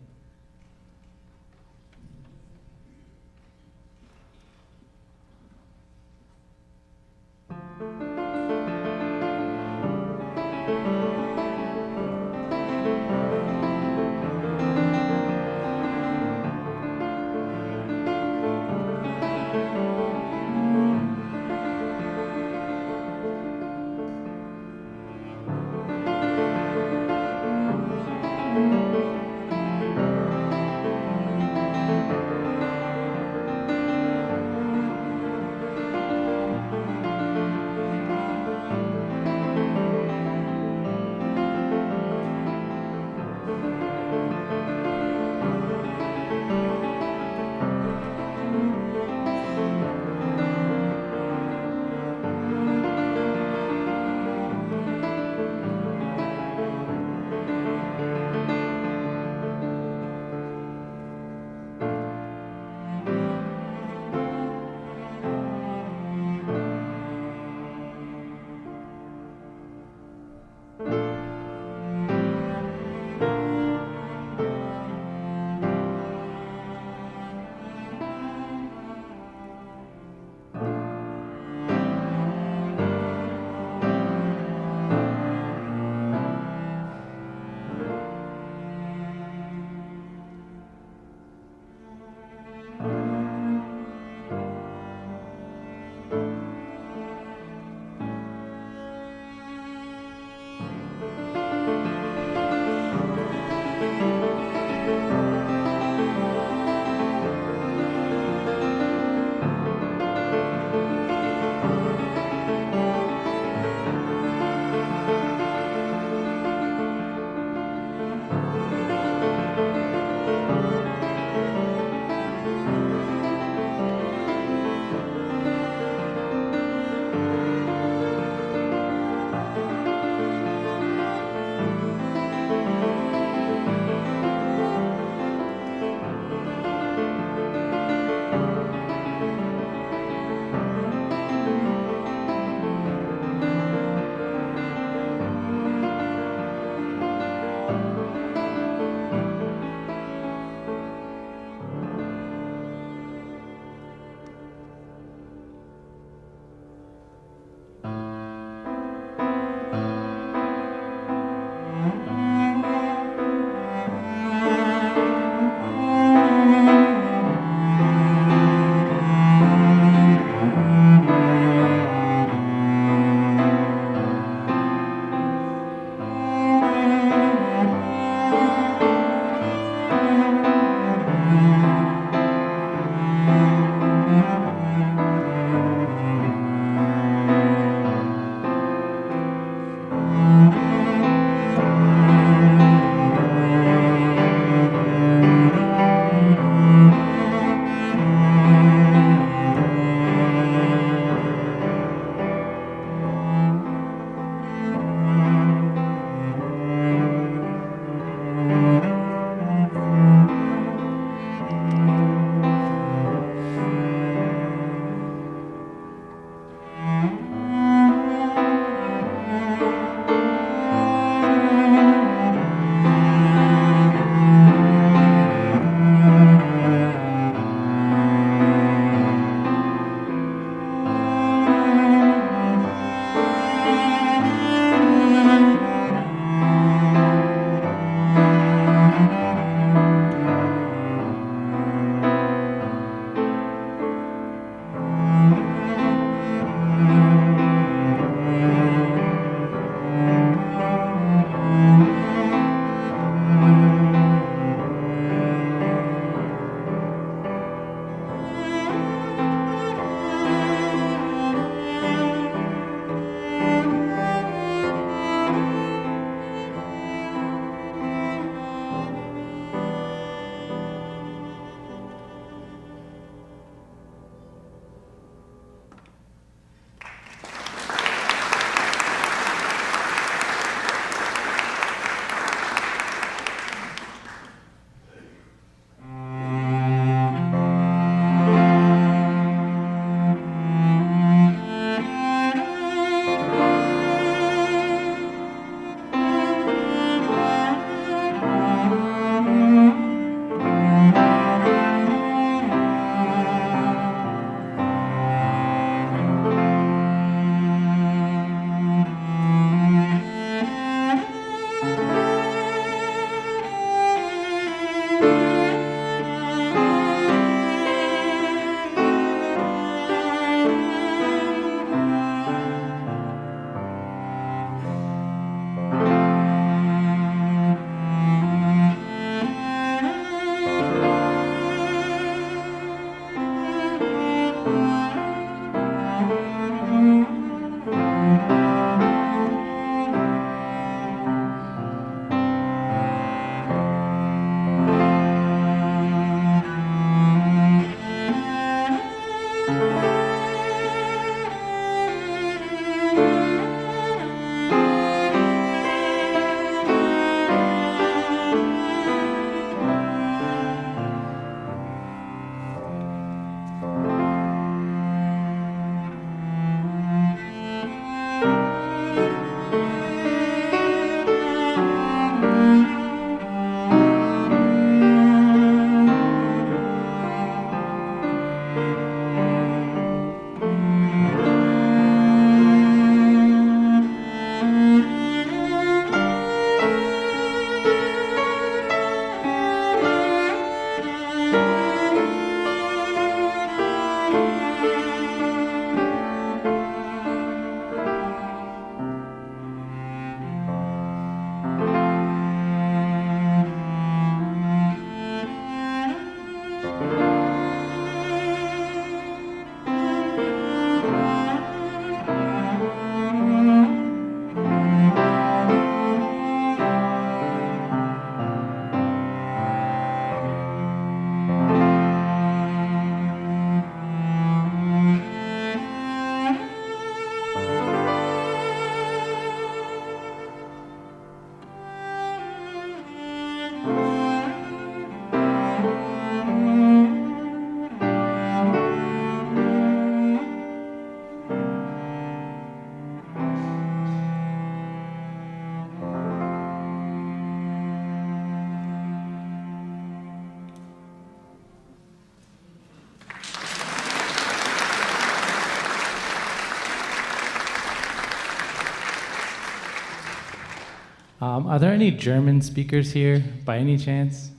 Are there any German speakers here by any chance?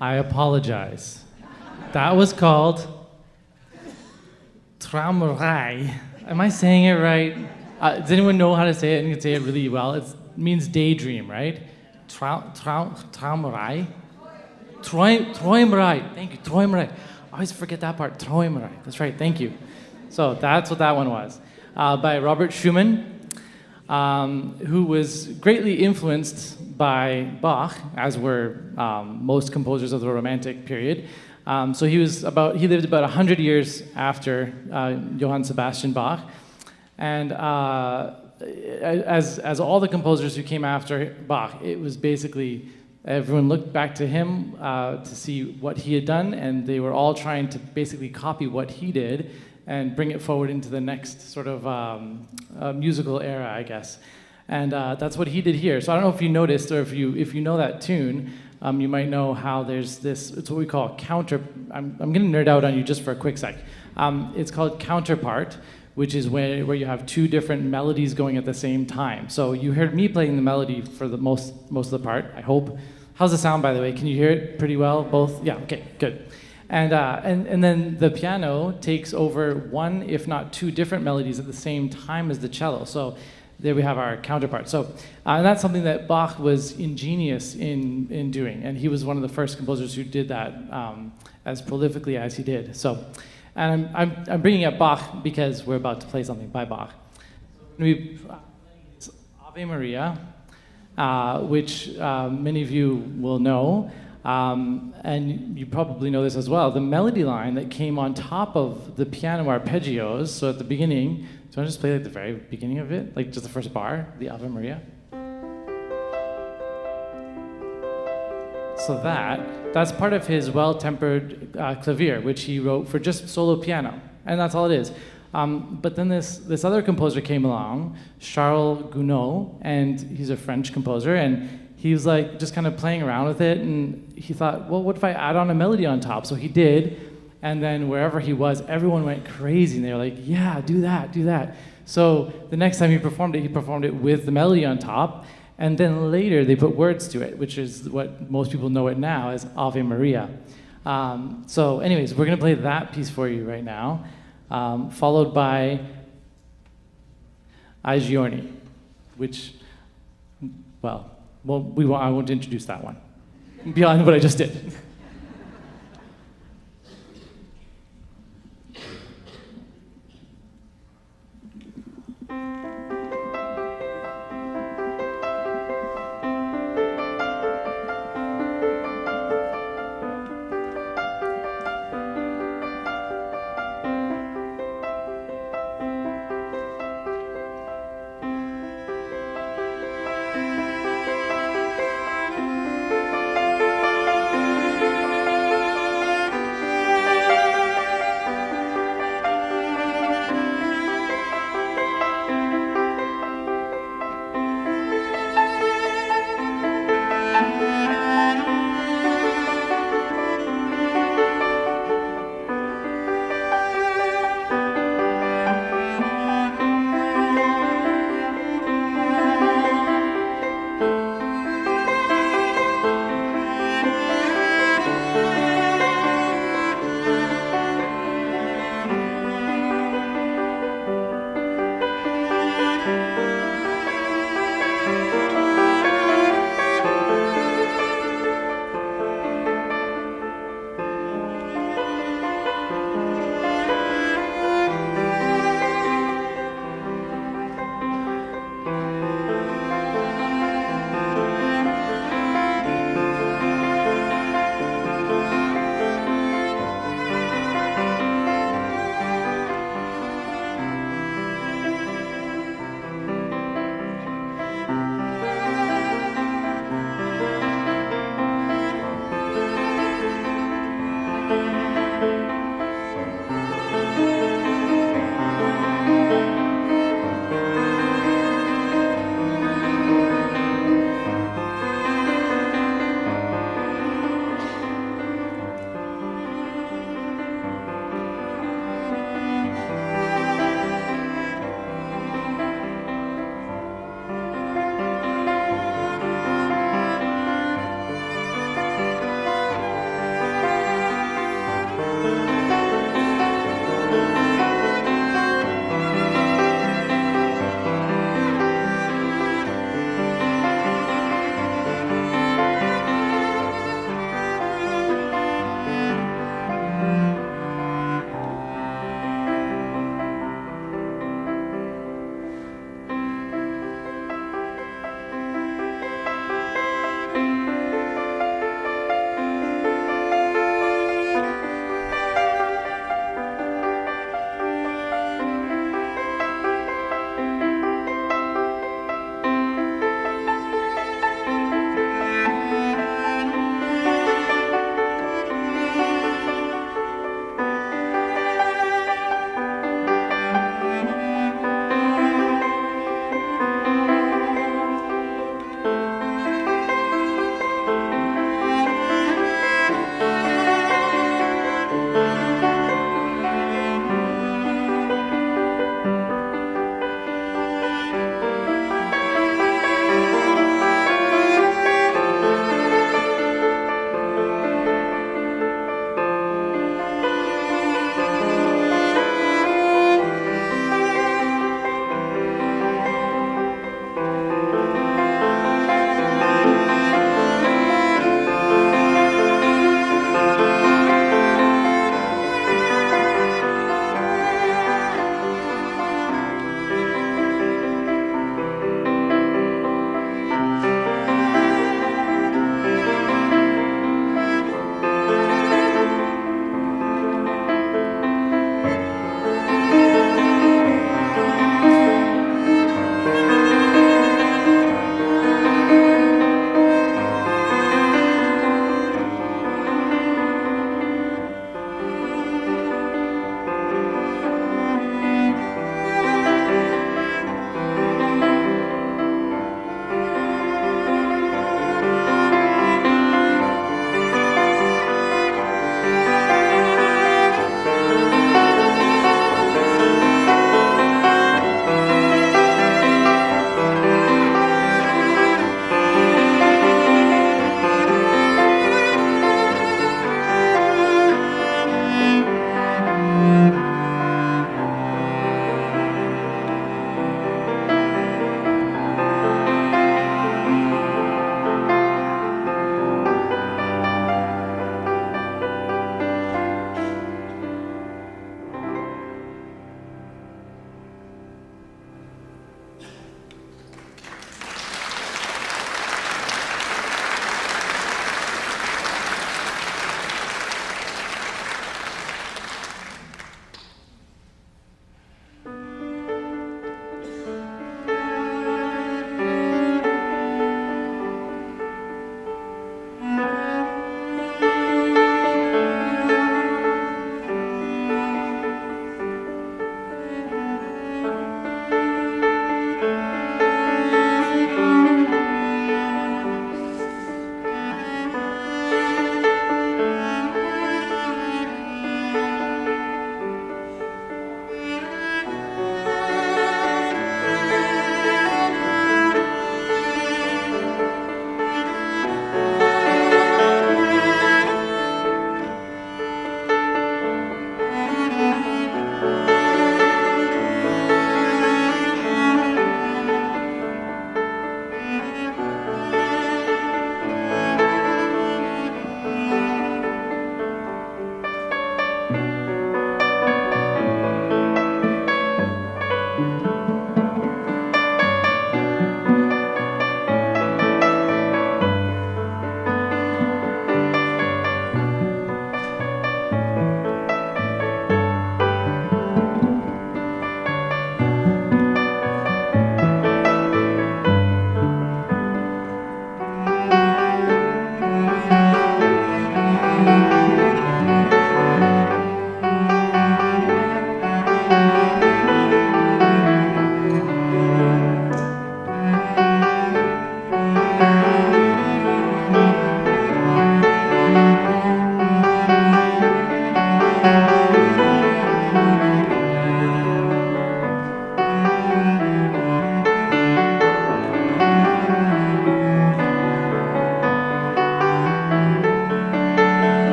I apologize. That was called Traumrei. Am I saying it right? Does anyone know how to say it and can say it really well? It means daydream, right? Traumrei? Träumerei. Thank you, Träumerei. I always forget that part. Träumerei. That's right, thank you. So that's what that one was. By Robert Schumann, who was greatly influenced by Bach, as were most composers of the Romantic period. So he lived about 100 years after Johann Sebastian Bach. And as all the composers who came after Bach, it was basically everyone looked back to him to see what he had done, and they were all trying to basically copy what he did and bring it forward into the next sort of musical era, I guess. And that's what he did here. So I don't know if you noticed, or if you know that tune, you might know how there's this, it's what we call counter, I'm going to nerd out on you just for a quick sec. It's called counterpart, which is where you have two different melodies going at the same time. So you heard me playing the melody for the most of the part, I hope. How's the sound, by the way? Can you hear it pretty well, both? Yeah, okay, good. And then the piano takes over one, if not two different melodies at the same time as the cello. So there we have our counterpart. So and that's something that Bach was ingenious in doing. And he was one of the first composers who did that as prolifically as he did. So, and I'm bringing up Bach because we're about to play something by Bach. It's Ave Maria, which many of you will know. And you probably know this as well. The melody line that came on top of the piano arpeggios, so at the beginning, do you want to just play like the very beginning of it? Like just the first bar, the Ave Maria? So that's part of his well-tempered clavier, which he wrote for just solo piano. And that's all it is. But then this other composer came along, Charles Gounod, and he's a French composer, and he was like just kind of playing around with it, and he thought, well, what if I add on a melody on top? So he did, and then wherever he was, everyone went crazy, and they were like, yeah, do that, do that. So the next time he performed it with the melody on top, and then later they put words to it, which is what most people know it now as Ave Maria. So anyways, we're gonna play that piece for you right now, followed by Ai Giorni, which, well, I won't introduce that one, beyond what I just did.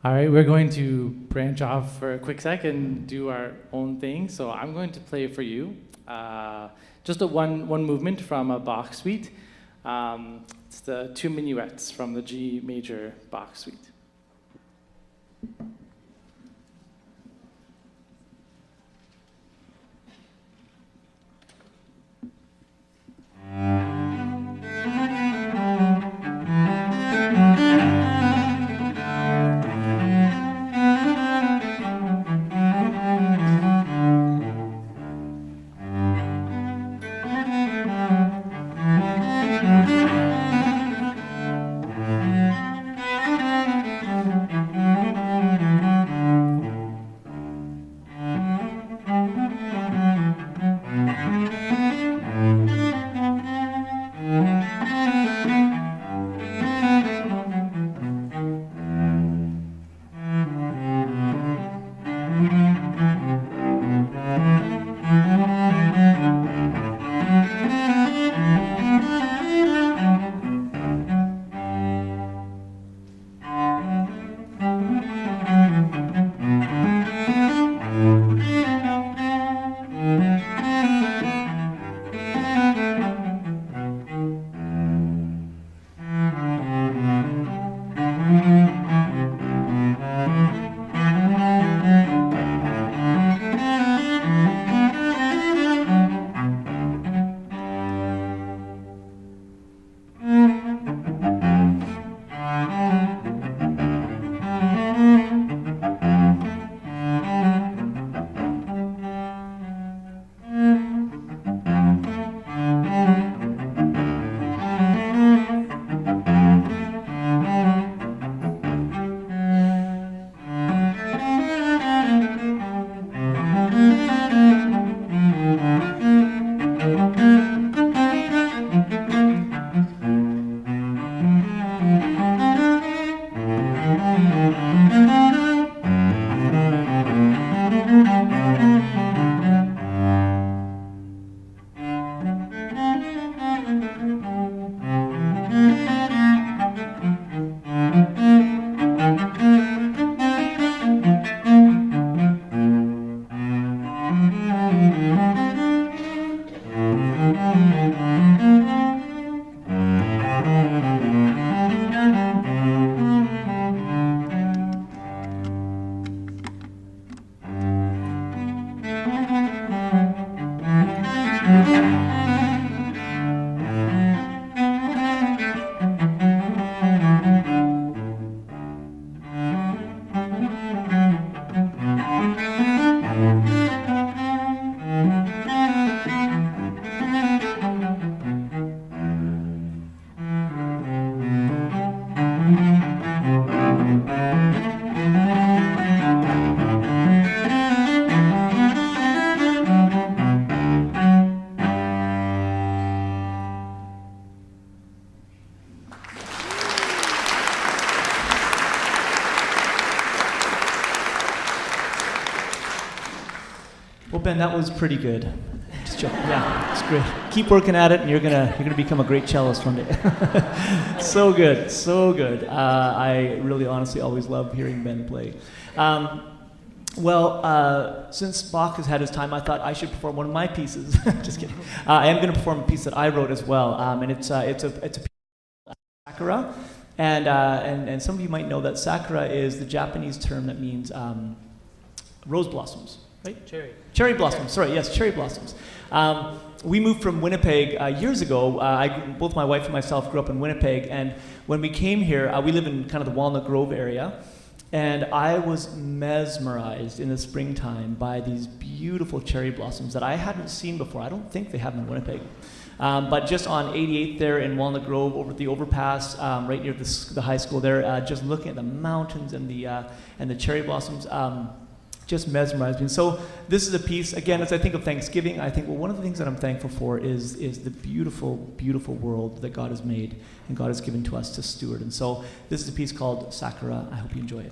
All right, we're going to branch off for a quick sec and do our own thing. So I'm going to play for you just a one movement from a Bach suite. It's the two minuets from the G major Bach suite. Well, Ben, that was pretty good. Just joking. Yeah, it's great. Keep working at it, and you're gonna become a great cellist one day. So good, so good. I really, honestly, always love hearing Ben play. Since Bach has had his time, I thought I should perform one of my pieces. Just kidding. I am going to perform a piece that I wrote as well, and it's a piece called Sakura. And some of you might know that sakura is the Japanese term that means rose blossoms, right? Cherry blossoms, sorry, yes, cherry blossoms. We moved from Winnipeg years ago. Both my wife and myself grew up in Winnipeg, and when we came here, we live in kind of the Walnut Grove area, and I was mesmerized in the springtime by these beautiful cherry blossoms that I hadn't seen before. I don't think they have them in Winnipeg. But just on 88th there in Walnut Grove, over the overpass, right near the high school there, just looking at the mountains and the cherry blossoms, just mesmerized me. And so this is a piece, again, as I think of Thanksgiving, I think, well, one of the things that I'm thankful for is the beautiful, beautiful world that God has made and God has given to us to steward. And so this is a piece called Sakura. I hope you enjoy it.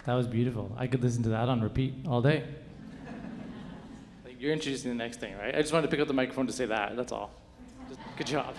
That was beautiful. I could listen to that on repeat all day. Like, you're introducing the next thing, right? I just wanted to pick up the microphone to say that. That's all. Just, good job.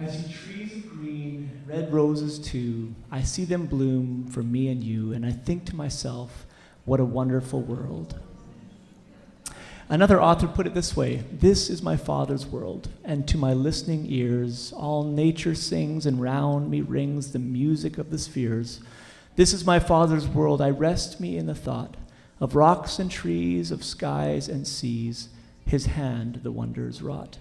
I see trees of green, red roses too. I see them bloom for me and you, and I think to myself, what a wonderful world. Another author put it this way: this is my Father's world, and to my listening ears, all nature sings, and round me rings the music of the spheres. This is my Father's world, I rest me in the thought of rocks and trees, of skies and seas, his hand the wonders wrought.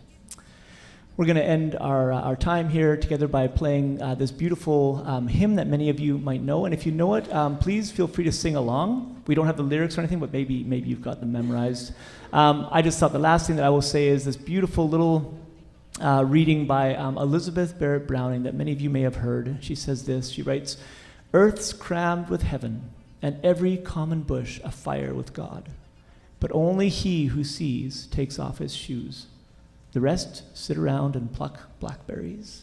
We're going to end our time here together by playing this beautiful hymn that many of you might know. And if you know it, please feel free to sing along. We don't have the lyrics or anything, but maybe you've got them memorized. I just thought the last thing that I will say is this beautiful little reading by Elizabeth Barrett Browning that many of you may have heard. She says this, she writes, "Earth's crammed with heaven, and every common bush afire with God. But only he who sees takes off his shoes. The rest sit around and pluck blackberries."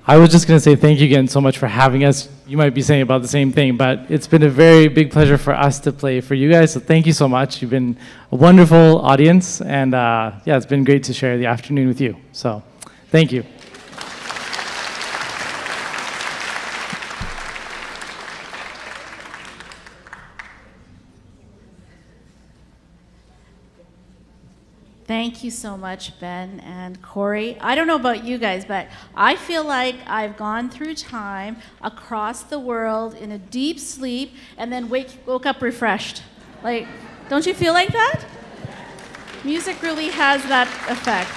I was just going to say thank you again so much for having us. You might be saying about the same thing, but it's been a very big pleasure for us to play for you guys. So thank you so much. You've been a wonderful audience, and yeah, it's been great to share the afternoon with you. So thank you. Thank you so much, Ben and Corey. I don't know about you guys, but I feel like I've gone through time across the world in a deep sleep and then woke up refreshed. Like, don't you feel like that? Music really has that effect.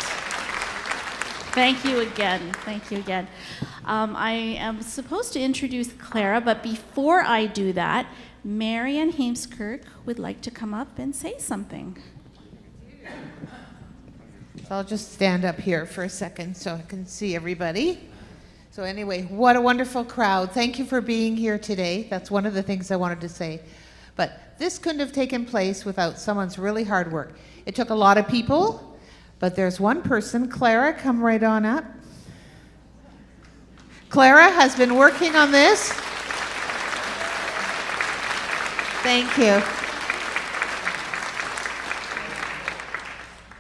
Thank you again. Thank you again. I am supposed to introduce Clara, but before I do that, Marian Heemskirk would like to come up and say something. So I'll just stand up here for a second so I can see everybody. So anyway, what a wonderful crowd. Thank you for being here today. That's one of the things I wanted to say. But this couldn't have taken place without someone's really hard work. It took a lot of people, but there's one person. Clara, come right on up. Clara has been working on this. Thank you.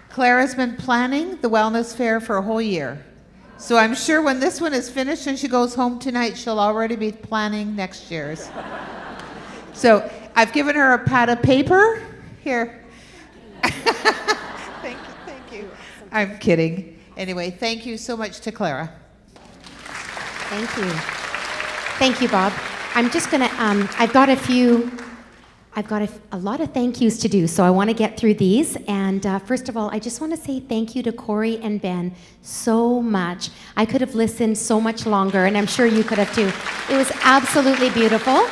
Clara's been planning the wellness fair for a whole year. So I'm sure when this one is finished and she goes home tonight, she'll already be planning next year's. So I've given her a pad of paper. Here. Thank you. I'm kidding. Anyway, thank you so much to Clara. Thank you. Thank you, Bob. I'm just going to, I've got a lot of thank yous to do, so I want to get through these. And first of all, I just want to say thank you to Corey and Ben so much. I could have listened so much longer, and I'm sure you could have too. It was absolutely beautiful.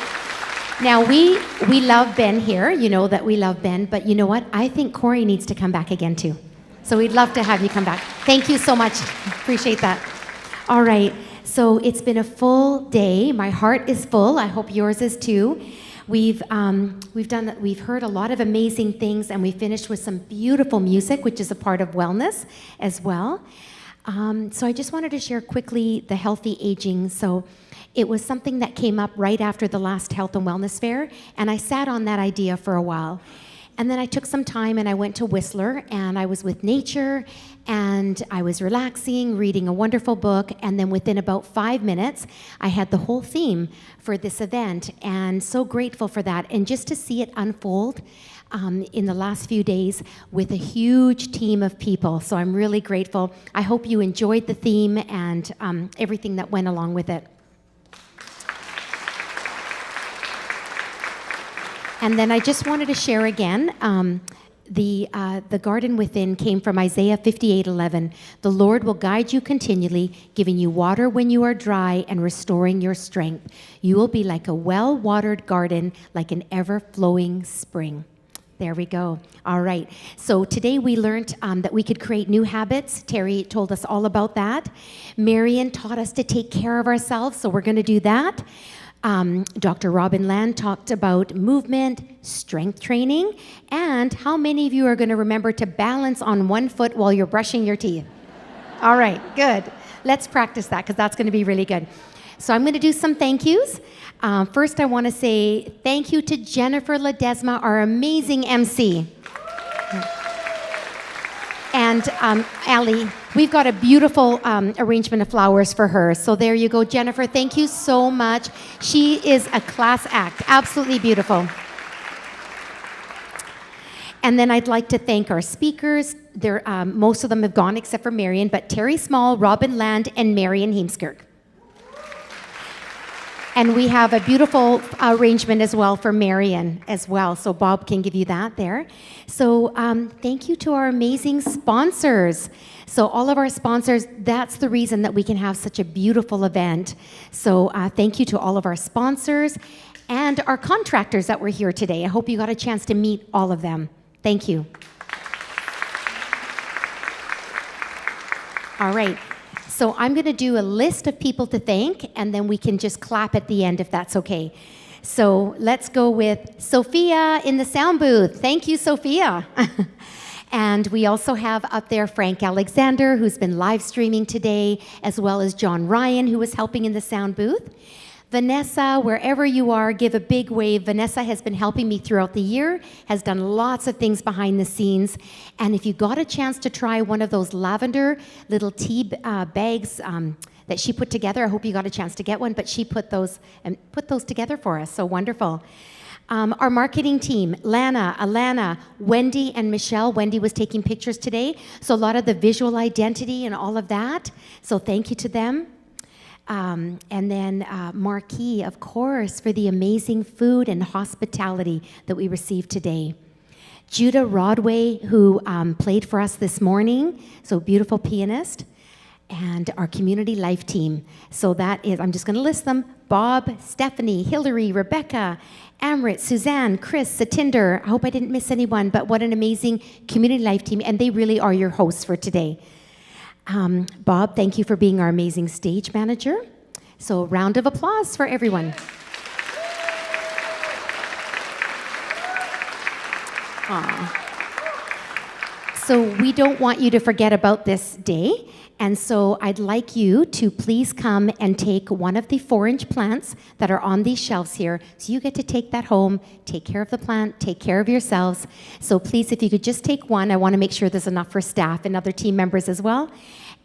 Now, we love Ben here. You know that we love Ben, but you know what? I think Corey needs to come back again too. So we'd love to have you come back. Thank you so much. Appreciate that. All right. So it's been a full day. My heart is full. I hope yours is too. We've heard a lot of amazing things, and we finished with some beautiful music, which is a part of wellness as well. So I just wanted to share quickly the healthy aging. So it was something that came up right after the last health and wellness fair, and I sat on that idea for a while. And then I took some time and I went to Whistler, and I was with nature, and I was relaxing, reading a wonderful book, and then within about 5 minutes, I had the whole theme for this event, and so grateful for that. And just to see it unfold in the last few days with a huge team of people. So I'm really grateful. I hope you enjoyed the theme and everything that went along with it. And then I just wanted to share again, the garden within came from Isaiah 58:11. The Lord will guide you continually, giving you water when you are dry and restoring your strength. You will be like a well-watered garden, like an ever-flowing spring. There we go. All right. So today we learned that we could create new habits. Terry told us all about that. Marian taught us to take care of ourselves, so we're going to do that. Dr. Robin Land talked about movement, strength training, and how many of you are going to remember to balance on one foot while you're brushing your teeth? All right, good. Let's practice that because that's going to be really good. So I'm going to do some thank yous. First, I want to say thank you to Jennifer Ledesma, our amazing MC. And Allie, we've got a beautiful arrangement of flowers for her. So there you go, Jennifer. Thank you so much. She is a class act. Absolutely beautiful. And then I'd like to thank our speakers. Most of them have gone except for Marian, but Terry Small, Robin Land, and Marian Heemskirk. And we have a beautiful arrangement as well for Marian as well, so Bob can give you that there. So thank you to our amazing sponsors. So all of our sponsors, that's the reason that we can have such a beautiful event. So thank you to all of our sponsors and our contractors that were here today. I hope you got a chance to meet all of them. Thank you. All right. So I'm going to do a list of people to thank, and then we can just clap at the end if that's okay. So let's go with Sophia in the sound booth. Thank you, Sophia. And we also have up there Frank Alexander, who's been live streaming today, as well as John Ryan, who was helping in the sound booth. Vanessa, wherever you are, give a big wave. Vanessa has been helping me throughout the year, has done lots of things behind the scenes. And if you got a chance to try one of those lavender little tea bags that she put together, I hope you got a chance to get one, but she put those together for us, so wonderful. Our marketing team, Lana, Alana, Wendy, and Michelle. Wendy was taking pictures today, so a lot of the visual identity and all of that, so thank you to them. And then Marquis, of course, for the amazing food and hospitality that we received today. Judah Rodway, who played for us this morning, so beautiful pianist. and our community life team. So that is, I'm just going to list them: Bob, Stephanie, Hillary, Rebecca, Amrit, Suzanne, Chris, Satinder. I hope I didn't miss anyone, but what an amazing community life team, and they really are your hosts for today. Bob, thank you for being our amazing stage manager. So a round of applause for everyone. Aw. So we don't want you to forget about this day. And so I'd like you to please come and take one of the 4-inch plants that are on these shelves here. So you get to take that home, take care of the plant, take care of yourselves. So please, if you could just take one, I want to make sure there's enough for staff and other team members as well.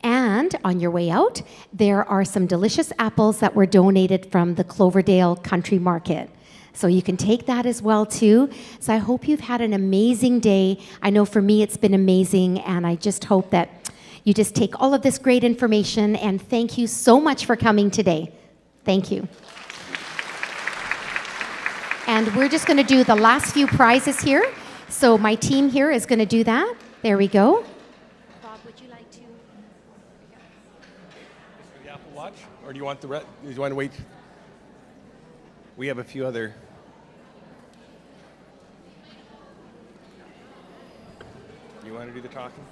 And on your way out, there are some delicious apples that were donated from the Cloverdale Country Market. So you can take that as well too. So I hope you've had an amazing day. I know for me it's been amazing, and I just hope that you just take all of this great information, and thank you so much for coming today. Thank you. And we're just going to do the last few prizes here. So my team here is going to do that. There we go. Bob, would you like to? The Apple Watch, or do you want the do you want to wait? We have a few other. You want to do the talking?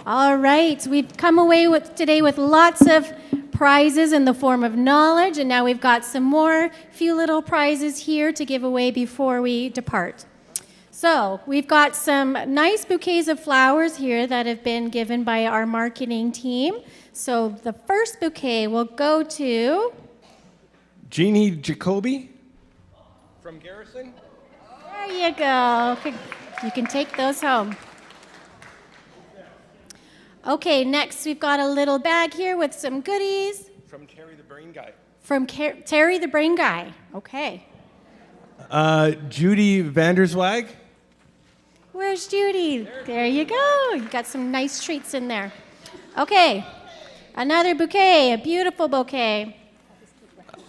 All right, we've come away today with lots of prizes in the form of knowledge, and now we've got some more few little prizes here to give away before we depart. So we've got some nice bouquets of flowers here that have been given by our marketing team. So the first bouquet will go to Jeannie Jacoby from Garrison. There you go. You can take those home. Okay, next we've got a little bag here with some goodies. From Terry the Brain Guy. From Terry the Brain Guy. Okay. Judy Vanderswag. Where's Judy? There you go. You've got some nice treats in there. Okay, another bouquet, a beautiful bouquet.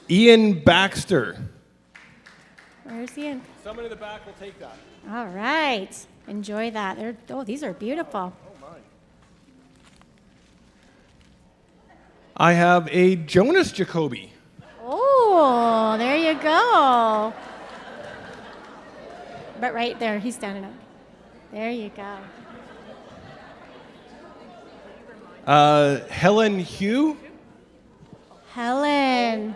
Ian Baxter. Where's Ian? Someone in the back will take that. All right, enjoy that. These are beautiful. I have a Jonas Jacoby. Oh, there you go. But right there, he's standing up. There you go. Helen Hugh. Helen.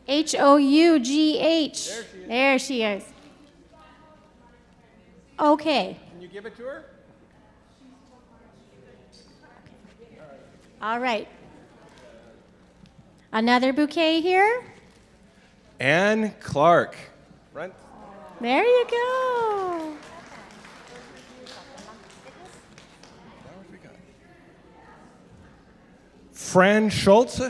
Hough. There she is. Okay. Can you give it to her? All right. Another bouquet here. Anne Clark. Front. There you go. Fran Schultz.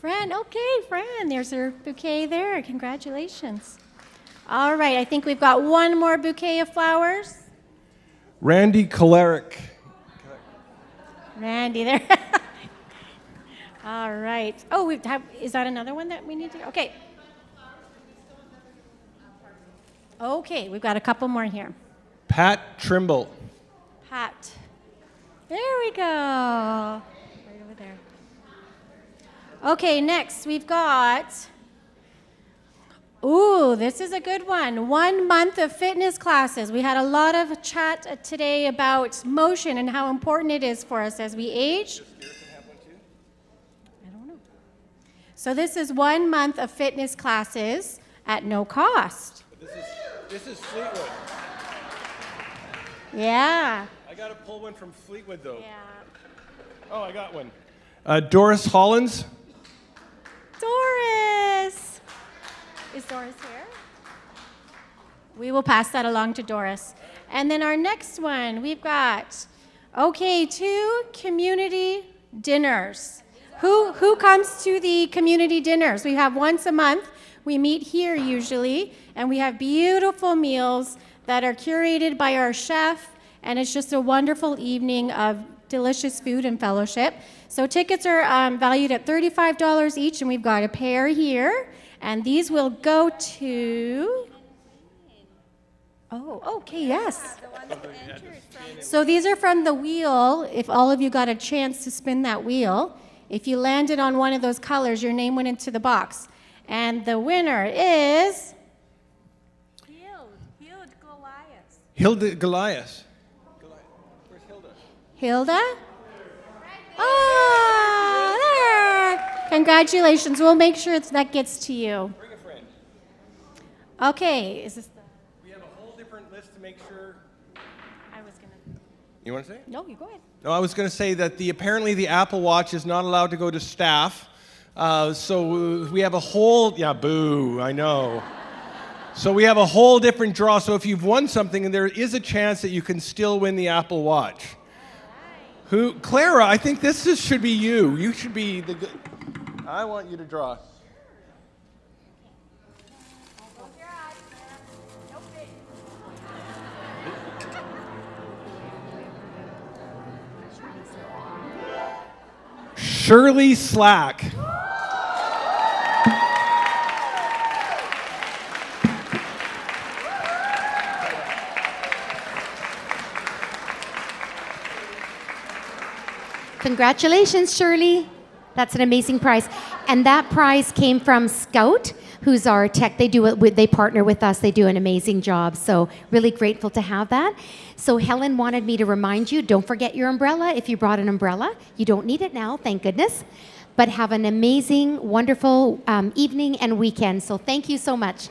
Fran, okay, Fran, there's her bouquet there. Congratulations. All right, I think we've got one more bouquet of flowers. Randy Koleric. Randy there. All right. Oh, is that another one that we need to? Okay. Okay, we've got a couple more here. Pat Trimble. Pat. There we go. Right over there. Okay, next we've got, ooh, this is a good one. 1 month of fitness classes. We had a lot of chat today about motion and how important it is for us as we age. I don't know. So this is 1 month of fitness classes at no cost. This is Fleetwood. Yeah. I got to pull one from Fleetwood, though. Yeah. Oh, I got one. Doris Hollins. Doris! Is Doris here? We will pass that along to Doris. And then our next one, we've got, okay, 2 community dinners. Who comes to the community dinners? We have once a month. We meet here usually, and we have beautiful meals that are curated by our chef, and it's just a wonderful evening of delicious food and fellowship. So tickets are valued at $35 each, and we've got a pair here. And these will go to, Oh, okay, yes. So these are from the wheel. If all of you got a chance to spin that wheel, if you landed on one of those colors, your name went into the box. And the winner is Hilda Goliath. Where's Hilda? Hilda. Oh, there. Congratulations. We'll make sure that gets to you. Bring a friend. Okay, is this the... We have a whole different list to make sure. I was going to... You want to say? No, you go ahead. No, I was going to say that apparently the Apple Watch is not allowed to go to staff. So we have a whole, yeah, boo, I know. So we have a whole different draw. So if you've won something, and there is a chance that you can still win the Apple Watch. Who, Clara, I think should be you. You should be the good. I want you to draw. Shirley Slack. Congratulations, Shirley. That's an amazing prize. And that prize came from Scout, who's our tech. They partner with us. They do an amazing job. So really grateful to have that. So Helen wanted me to remind you, don't forget your umbrella. If you brought an umbrella, you don't need it now, thank goodness. But have an amazing, wonderful evening and weekend. So thank you so much.